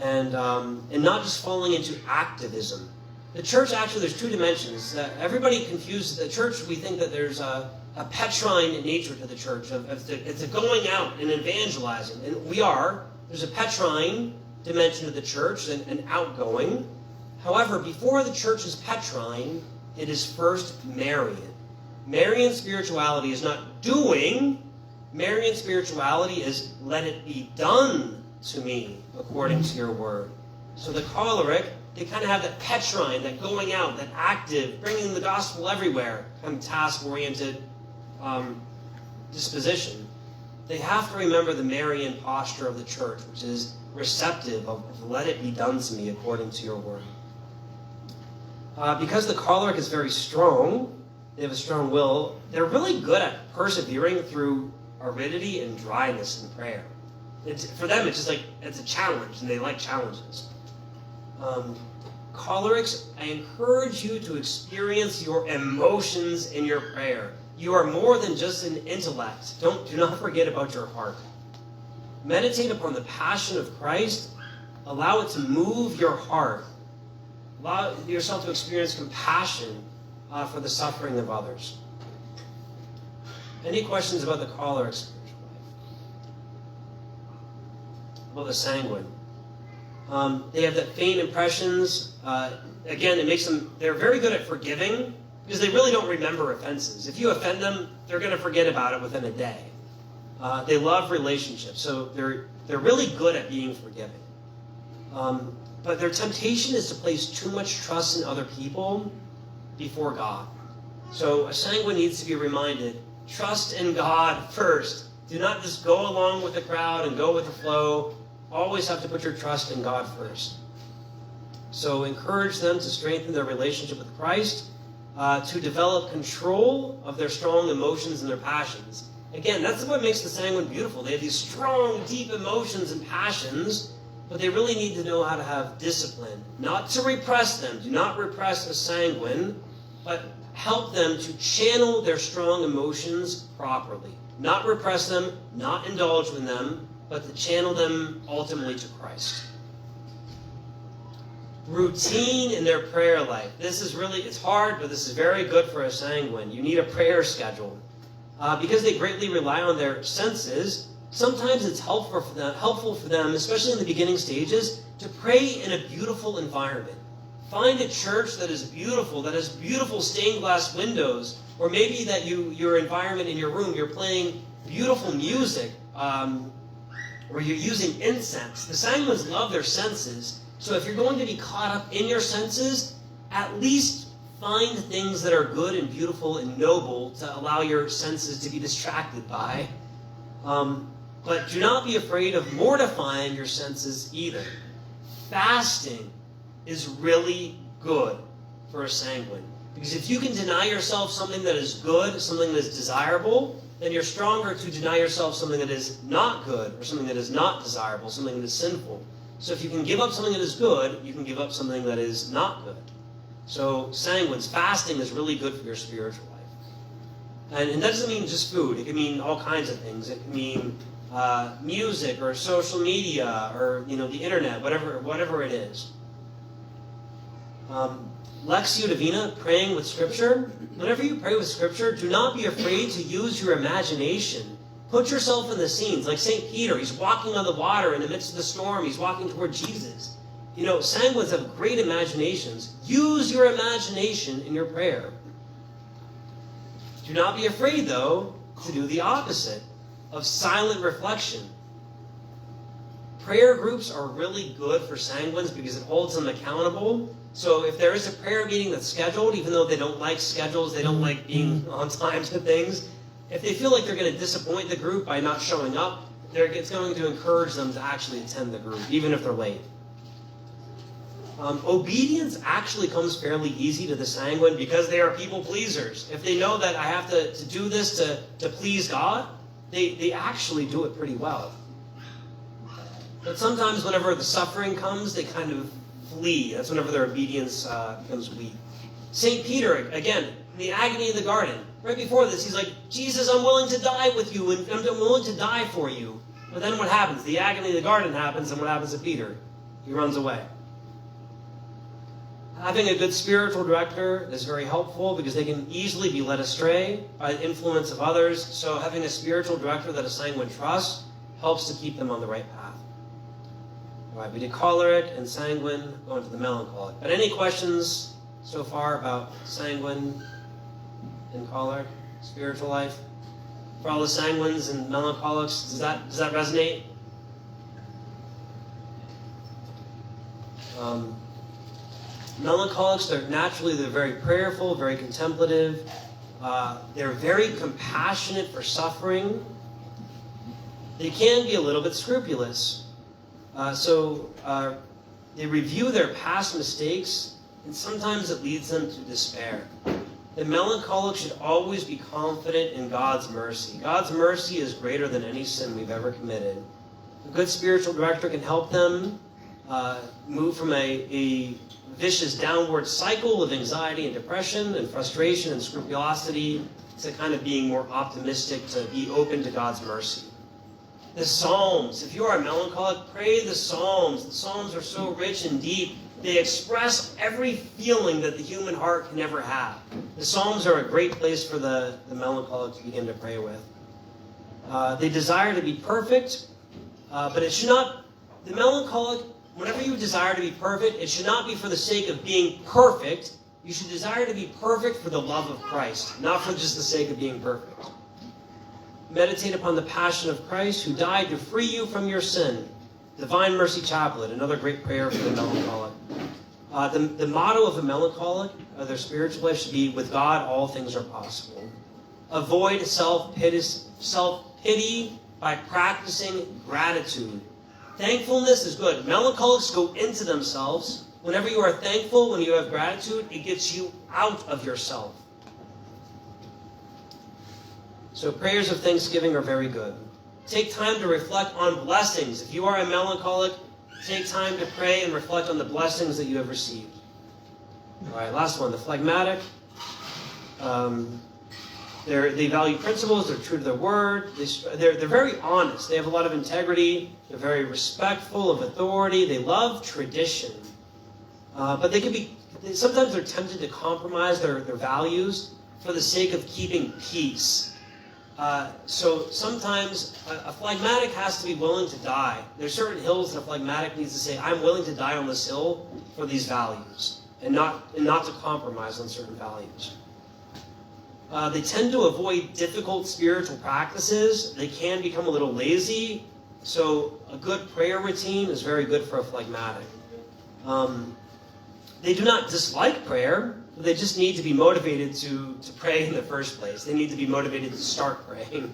and not just falling into activism. The church, actually, there's two dimensions. Everybody confuses the church. We think that there's a Petrine nature to the church. It's a going out and evangelizing. And we are. There's a Petrine dimension of the church, and outgoing. However, before the church is Petrine, it is first Marian. Marian spirituality is not doing. Marian spirituality is let it be done to me according to your word. So the choleric, they kind of have that Petrine, that going out, that active, bringing the gospel everywhere, kind of task-oriented disposition. They have to remember the Marian posture of the church, which is receptive of let it be done to me according to your word. Because the choleric is very strong, they have a strong will, they're really good at persevering through aridity and dryness in prayer. For them, it's just like, it's a challenge, and they like challenges. Cholerics, I encourage you to experience your emotions in your prayer. You are more than just an intellect. Do not forget about your heart. Meditate upon the passion of Christ. Allow it to move your heart. Allow yourself to experience compassion for the suffering of others. Any questions about the choleric spiritual life? About the sanguine? They have that faint impressions. Again, it makes them, they're very good at forgiving because they really don't remember offenses. If you offend them, they're going to forget about it within a day. They love relationships, so they're really good at being forgiving. But their temptation is to place too much trust in other people before God. So a sanguine needs to be reminded, trust in God first. Do not just go along with the crowd and go with the flow. Always have to put your trust in God first. So encourage them to strengthen their relationship with Christ, to develop control of their strong emotions and their passions. Again, that's what makes the sanguine beautiful. They have these strong, deep emotions and passions, but they really need to know how to have discipline. Not to repress them. Do not repress a sanguine, but help them to channel their strong emotions properly. Not repress them, not indulge in them, but to channel them ultimately to Christ. Routine in their prayer life. This is really, it's hard, but this is very good for a sanguine. You need a prayer schedule. Because they greatly rely on their senses, sometimes it's helpful for them, especially in the beginning stages, to pray in a beautiful environment. Find a church that is beautiful, that has beautiful stained glass windows, or maybe that your environment in your room, you're playing beautiful music, or you're using incense. The sanguines love their senses, so if you're going to be caught up in your senses, at least find things that are good and beautiful and noble to allow your senses to be distracted by. But do not be afraid of mortifying your senses either. Fasting is really good for a sanguine. Because if you can deny yourself something that is good, something that is desirable, then you're stronger to deny yourself something that is not good, or something that is not desirable, something that is sinful. So if you can give up something that is good, you can give up something that is not good. So sanguines, fasting is really good for your spiritual life. And that doesn't mean just food. It can mean all kinds of things. It can mean music or social media or the internet, whatever it is. Lectio Divina, praying with Scripture. Whenever you pray with Scripture, do not be afraid to use your imagination. Put yourself in the scenes. Like St. Peter, he's walking on the water in the midst of the storm. He's walking toward Jesus. Sanguines have great imaginations. Use your imagination in your prayer. Do not be afraid, though, to do the opposite of silent reflection. Prayer groups are really good for sanguines because it holds them accountable. So if there is a prayer meeting that's scheduled, even though they don't like schedules, they don't like being on time to things, if they feel like they're going to disappoint the group by not showing up, it's going to encourage them to actually attend the group, even if they're late. Obedience actually comes fairly easy to the sanguine because they are people pleasers. If they know that I have to do this to please God, they actually do it pretty well. But sometimes whenever the suffering comes, they kind of flee. That's whenever their obedience becomes weak. St. Peter, again, in the agony in the garden, right before this, he's like, Jesus, I'm willing to die with you, and I'm willing to die for you. But then what happens? The agony in the garden happens, and what happens to Peter? He runs away. Having a good spiritual director is very helpful because they can easily be led astray by the influence of others. So having a spiritual director that a sanguine trusts helps to keep them on the right path. All right, we did choleric and sanguine, going to the melancholic. But any questions so far about sanguine and choleric, spiritual life? For all the sanguines and melancholics, does that resonate? Melancholics, they're very prayerful, very contemplative. They're very compassionate for suffering. They can be a little bit scrupulous. So they review their past mistakes, and sometimes it leads them to despair. The melancholic should always be confident in God's mercy. God's mercy is greater than any sin we've ever committed. A good spiritual director can help them move from a vicious downward cycle of anxiety and depression and frustration and scrupulosity to kind of being more optimistic, to be open to God's mercy. The Psalms. If you are a melancholic, pray the Psalms. The Psalms are so rich and deep. They express every feeling that the human heart can ever have. The Psalms are a great place for the melancholic to begin to pray with. They desire to be perfect, but it should not... The melancholic, whenever you desire to be perfect, it should not be for the sake of being perfect. You should desire to be perfect for the love of Christ, not for just the sake of being perfect. Meditate upon the passion of Christ, who died to free you from your sin. Divine Mercy Chaplet, another great prayer for the melancholic. The motto of a melancholic, their spiritual life, should be, with God all things are possible. Avoid self-pity by practicing gratitude. Thankfulness is good. Melancholics go into themselves. Whenever you are thankful, when you have gratitude, it gets you out of yourself. So prayers of thanksgiving are very good. Take time to reflect on blessings. If you are a melancholic, take time to pray and reflect on the blessings that you have received. All right, last one, the phlegmatic. They value principles. They're true to their word. They're very honest. They have a lot of integrity. They're very respectful of authority. They love tradition. But sometimes they're tempted to compromise their values for the sake of keeping peace. So sometimes a phlegmatic has to be willing to die. There's certain hills that a phlegmatic needs to say, I'm willing to die on this hill for these values, and not to compromise on certain values. They tend to avoid difficult spiritual practices. They can become a little lazy. So a good prayer routine is very good for a phlegmatic. They do not dislike prayer. They just need to be motivated to pray in the first place. They need to be motivated to start praying.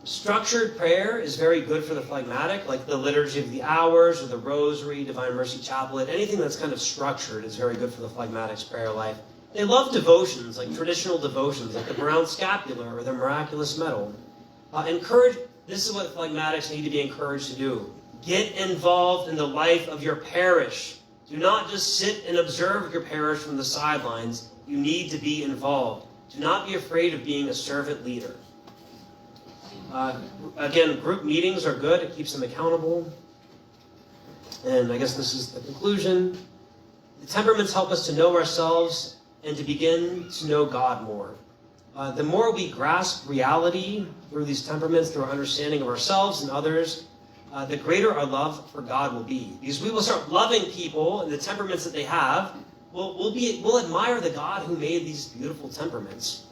Structured prayer is very good for the phlegmatic, like the Liturgy of the Hours or the Rosary, Divine Mercy Chaplet. Anything that's kind of structured is very good for the phlegmatic's prayer life. They love devotions, like traditional devotions, like the Brown Scapular or the Miraculous Medal. This is what phlegmatics need to be encouraged to do. Get involved in the life of your parish. Do not just sit and observe your parish from the sidelines. You need to be involved. Do not be afraid of being a servant leader. Again, group meetings are good. It keeps them accountable. And I guess this is the conclusion. The temperaments help us to know ourselves and to begin to know God more. The more we grasp reality through these temperaments, through our understanding of ourselves and others, the greater our love for God will be. Because we will start loving people and the temperaments that they have. We'll admire the God who made these beautiful temperaments.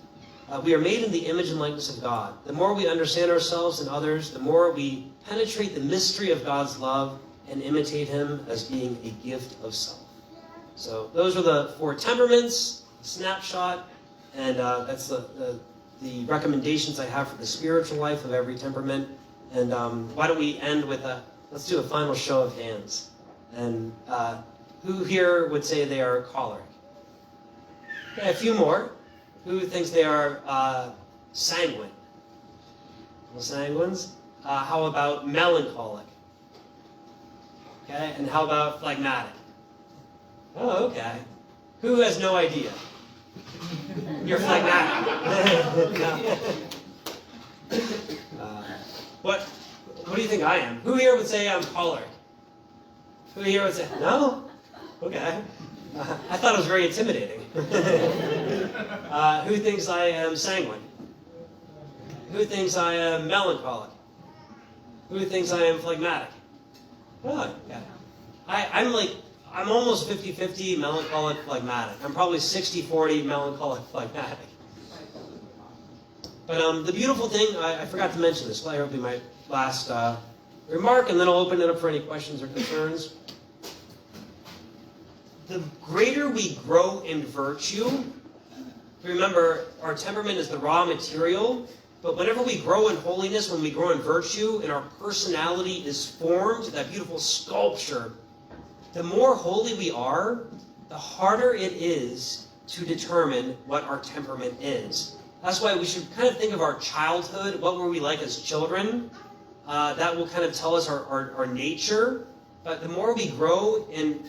We are made in the image and likeness of God. The more we understand ourselves and others, the more we penetrate the mystery of God's love and imitate Him as being a gift of self. So those are the 4 temperaments, snapshot, and that's the recommendations I have for the spiritual life of every temperament. And why don't we end with let's do a final show of hands. And who here would say they are choleric? Okay, a few more. Who thinks they are sanguine? Well, sanguines. How about melancholic? Okay, and how about phlegmatic? Oh, okay. Who has no idea? You're phlegmatic. What do you think I am? Who here would say I'm choleric? Who here would say, no? Okay. I thought it was very intimidating. Who thinks I am sanguine? Who thinks I am melancholic? Who thinks I am phlegmatic? Oh, yeah. I'm almost 50-50 melancholic phlegmatic. I'm probably 60-40 melancholic phlegmatic. But the beautiful thing, I forgot to mention this, but it'll be my last remark, and then I'll open it up for any questions or concerns. The greater we grow in virtue, remember, our temperament is the raw material, but whenever we grow in holiness, when we grow in virtue, and our personality is formed, that beautiful sculpture, the more holy we are, the harder it is to determine what our temperament is. That's why we should kind of think of our childhood. What were we like as children? That will kind of tell us our nature. But the more we grow in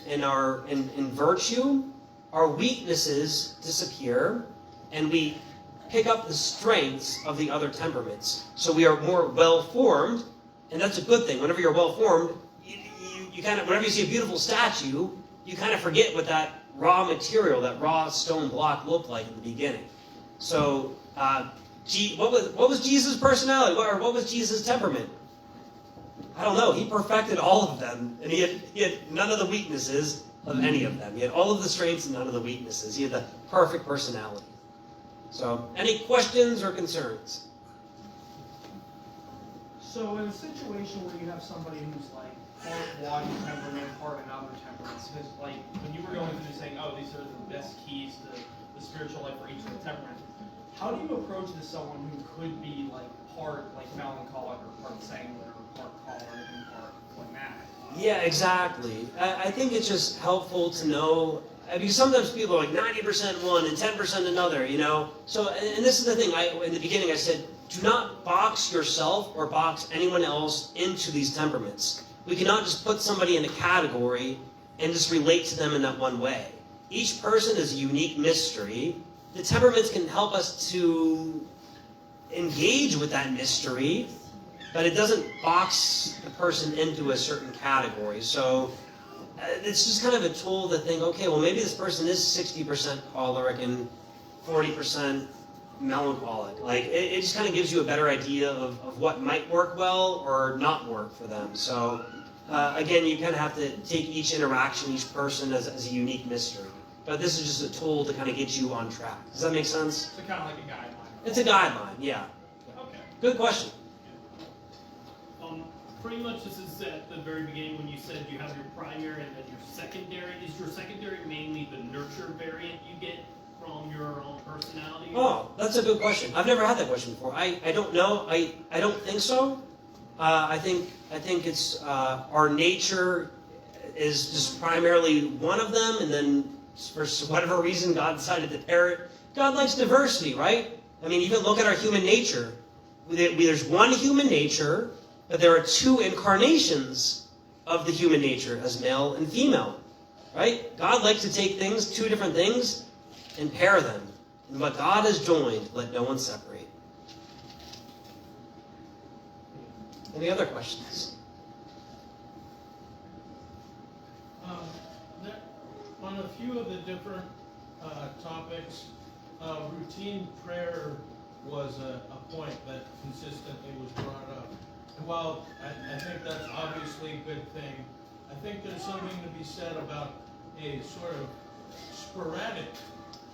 virtue, our weaknesses disappear, and we pick up the strengths of the other temperaments. So we are more well-formed, and that's a good thing. Whenever you're well-formed, you kind of, whenever you see a beautiful statue, you kind of forget what that raw material, that raw stone block looked like in the beginning. So, what was Jesus' personality? Or what was Jesus' temperament? I don't know. He perfected all of them, and he had none of the weaknesses of any of them. He had all of the strengths and none of the weaknesses. He had the perfect personality. So, any questions or concerns? So, in a situation where you have somebody who's like part one temperament, part another temperament, because like when you were going through saying, oh, these are the best keys to the spiritual life for each of the temperaments, how do you approach this someone who could be like part like melancholic or part sanguine or part choleric and part phlegmatic? Yeah, exactly. I think it's just helpful to know, because sometimes people are like 90% one and 10% another, you know? So, and this is the thing, in the beginning I said, do not box yourself or box anyone else into these temperaments. We cannot just put somebody in a category and just relate to them in that one way. Each person is a unique mystery. The temperaments can help us to engage with that mystery, but it doesn't box the person into a certain category. So it's just kind of a tool to think, okay, well, maybe this person is 60% choleric and 40% melancholic. Like, it just kind of gives you a better idea of what might work well or not work for them. So, again, you kind of have to take each interaction, each person as a unique mystery. But this is just a tool to kind of get you on track. Does that make sense? So kind of like a guideline. It's a guideline, yeah. Okay. Good question. Pretty much this is at the very beginning when you said you have your primary and then your secondary. Is your secondary mainly the nurture variant you get from your own personality? Oh, that's a good question. I've never had that question before. I don't know. I don't think so. I think it's our nature is just primarily one of them, and then for whatever reason God decided to pair it. God likes diversity, right? I mean, even look at our human nature. There's one human nature, but there are two incarnations of the human nature as male and female, right? God likes to take things, two different things, and pair them. And what God has joined, let no one separate. Any other questions? On a few of the different topics, routine prayer was a point that consistently was brought up. And while I think that's obviously a good thing, I think there's something to be said about a sort of sporadic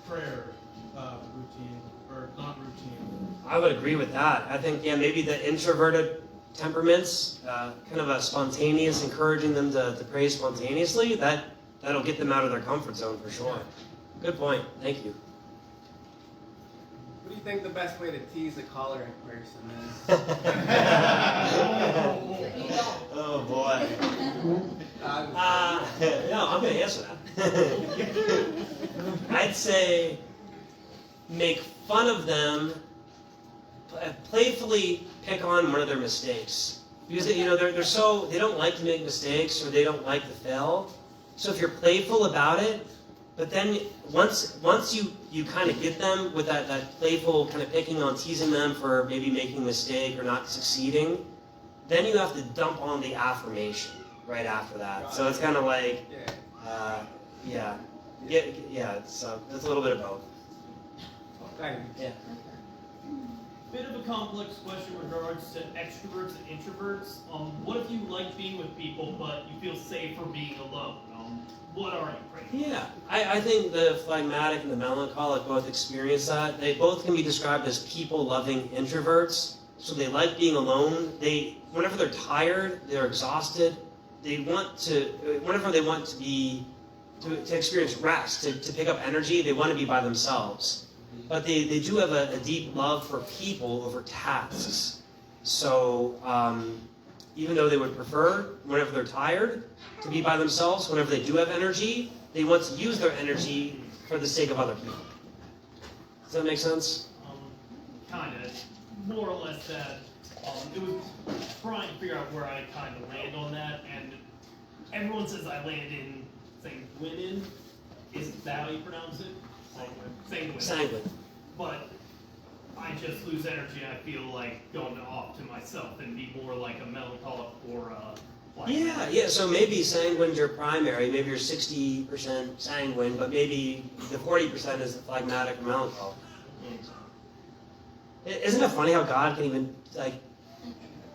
prayer routine, or not routine. I would agree with that. I think, yeah, maybe the introverted temperaments, kind of a spontaneous, encouraging them to pray spontaneously, that'll get them out of their comfort zone for sure. Good point. Thank you. What do you think the best way to tease a choleric person is? Oh boy. No, I'm going to answer that. I'd say make fun of them, playfully pick on one of their mistakes. Because they don't like to make mistakes, or they don't like to fail. So if you're playful about it, but then once you kind of get them with that playful kind of picking on, teasing them for maybe making a mistake or not succeeding, then you have to dump on the affirmation right after that. So it's kind of like, so it's a little bit of both. Yeah. Bit of a complex question in regards to extroverts and introverts. What if you like being with people, but you feel safer being alone? What are you? Yeah, I think the phlegmatic and the melancholic both experience that. They both can be described as people-loving introverts. So they like being alone. Whenever they're tired, they're exhausted. Whenever they want to experience rest, to pick up energy, they want to be by themselves. But they do have a deep love for people over tasks. So even though they would prefer, whenever they're tired, to be by themselves, whenever they do have energy, they want to use their energy for the sake of other people. Does that make sense? Kind of. More or less that. It was trying to figure out where I kind of land on that, and everyone says I land in sanguine. Is that how you pronounce it? Sanguine. Sanguine. But I just lose energy. I feel like going off to myself and be more like a melancholic or Yeah. So maybe sanguine's your primary. Maybe you're 60% sanguine, but maybe the 40% is the phlegmatic or melancholic. Isn't it funny how God can even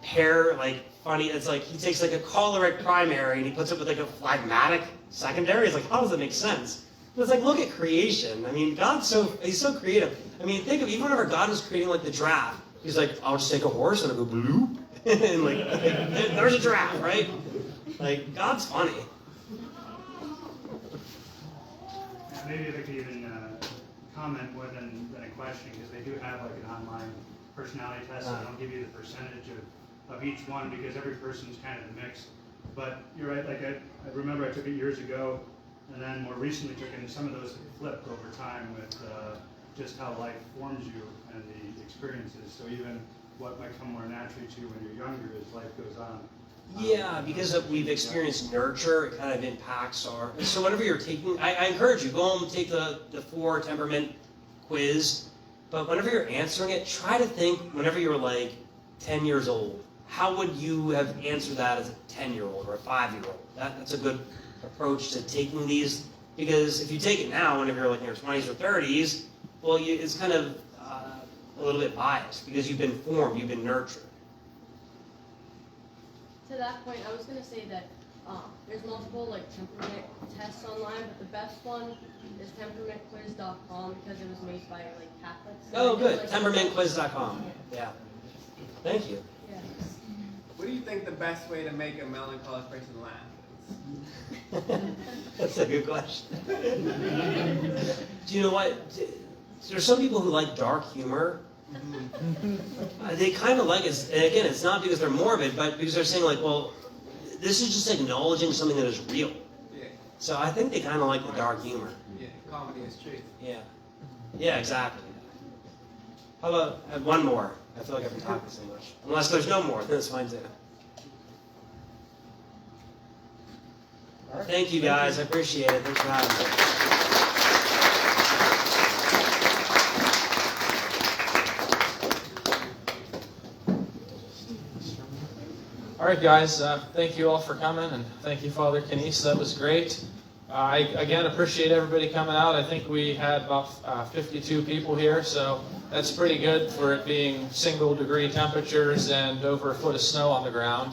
pair funny? It's like he takes a choleric primary and he puts it with a phlegmatic secondary. It's like, how does that make sense? But it's look at creation. I mean, he's so creative. I mean, think of even whenever God was creating the giraffe, he's like, I'll just take a horse and I'll go bloop, and there's a giraffe, right? God's funny. Yeah, maybe if I could even comment more than a question, because they do have an online personality test. I don't give you the percentage of each one because every person's kind of mixed. But you're right. I remember I took it years ago. And then more recently took it, and some of those have flipped over time with just how life forms you and the experiences. So even what might come more naturally to you when you're younger as life goes on. Yeah, because we've experienced nurture, it kind of impacts our... So whenever you're taking... I encourage you, go home and take the 4 temperament quiz. But whenever you're answering it, try to think whenever you were 10 years old. How would you have answered that as a 10-year-old or a 5-year-old? That's a good approach to taking these, because if you take it now, whenever you're in your 20s or 30s, well, it's kind of a little bit biased because you've been formed, you've been nurtured. To that point, I was going to say that there's multiple temperament tests online, but the best one is temperamentquiz.com because it was made by Catholics. Oh, good. Temperamentquiz.com. Yeah. Thank you. Yeah. What do you think the best way to make a melancholic person laugh is? That's a good question. Do you know what? There's some people who like dark humor. They kind of like it. And again, it's not because they're morbid, but because they're saying like, well, this is just acknowledging something that is real. Yeah. So I think they kind of like the dark humor. Yeah. Comedy is truth. Yeah. Yeah, exactly. How about one more? I feel like I've been talking so much. Unless there's no more, then it's fine too. Thank you guys. I appreciate it. Thanks for having me. All right, guys. Thank you all for coming, and thank you, Father Canice. That was great. I, again, appreciate everybody coming out. I think we had about 52 people here, so that's pretty good for it being single-degree temperatures and over a foot of snow on the ground.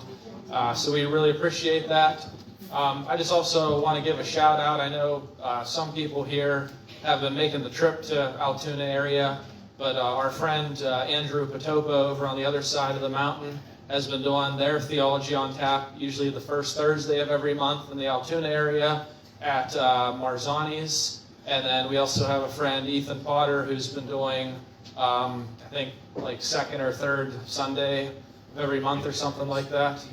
So we really appreciate that. I just also want to give a shout-out. I know some people here have been making the trip to Altoona area, but our friend Andrew Patopa over on the other side of the mountain has been doing their Theology on Tap, usually the first Thursday of every month in the Altoona area at Marzani's. And then we also have a friend, Ethan Potter, who's been doing, I think, like second or third Sunday of every month or something like that.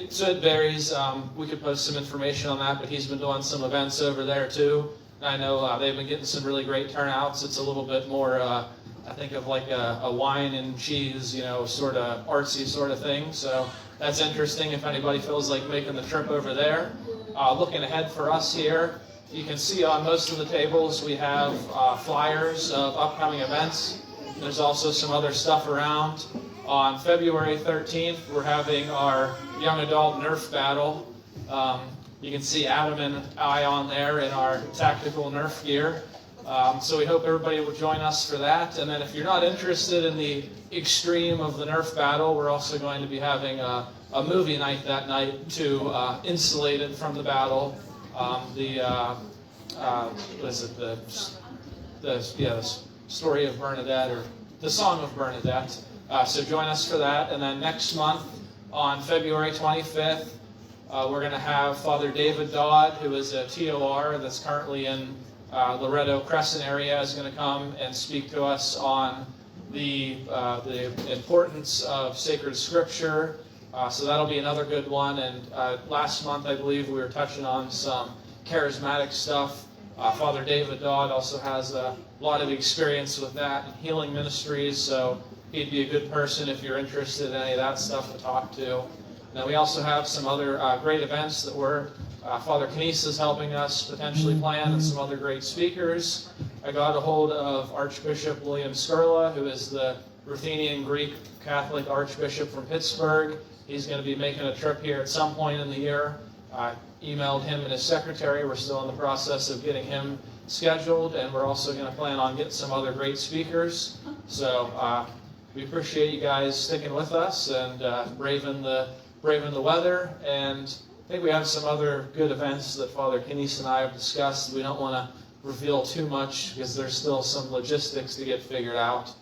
So it varies. We could post some information on that, but he's been doing some events over there too. And I know they've been getting some really great turnouts. It's a little bit more, I think, of like a wine and cheese, sort of artsy sort of thing. So that's interesting if anybody feels like making the trip over there. Looking ahead for us here, you can see on most of the tables we have flyers of upcoming events. There's also some other stuff around. On February 13th, we're having our young adult Nerf battle. You can see Adam and I on there in our tactical Nerf gear. So we hope everybody will join us for that. And then if you're not interested in the extreme of the Nerf battle, we're also going to be having a movie night that night to insulate it from the battle. What is it? The story of Bernadette, or the Song of Bernadette. So join us for that. And then next month, on February 25th, we're going to have Father David Dodd, who is a TOR that's currently in Loretto Crescent area, is going to come and speak to us on the importance of sacred scripture. So that'll be another good one. And last month, I believe, we were touching on some charismatic stuff. Father David Dodd also has a lot of experience with that and healing ministries, so he'd be a good person if you're interested in any of that stuff to talk to. Now we also have some other great events that Father Canice is helping us potentially plan, and some other great speakers. I got a hold of Archbishop William Skurla, who is the Ruthenian Greek Catholic Archbishop from Pittsburgh. He's going to be making a trip here at some point in the year. I emailed him and his secretary. We're still in the process of getting him scheduled, and we're also going to plan on getting some other great speakers. So we appreciate you guys sticking with us and braving the weather. And I think we have some other good events that Father Canice and I have discussed. We don't want to reveal too much because there's still some logistics to get figured out.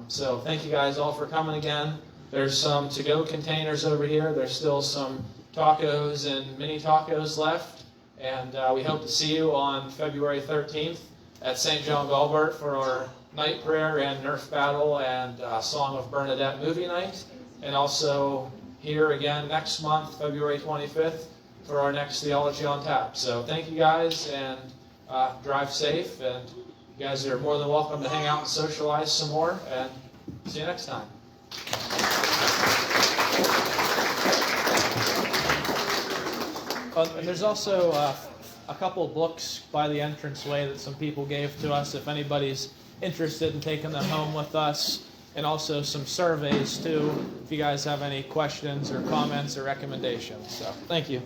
So thank you guys all for coming again. There's some to-go containers over here. There's still some tacos and mini tacos left. And we hope to see you on February 13th at St. John Galbart for our night prayer and Nerf battle and Song of Bernadette movie night. And also here again next month, February 25th, for our next Theology on Tap. So thank you guys, and drive safe. And you guys are more than welcome to hang out and socialize some more. And see you next time. And there's also a couple books by the entranceway that some people gave to us if anybody's interested in taking them home with us, and also some surveys too if you guys have any questions or comments or recommendations. So thank you.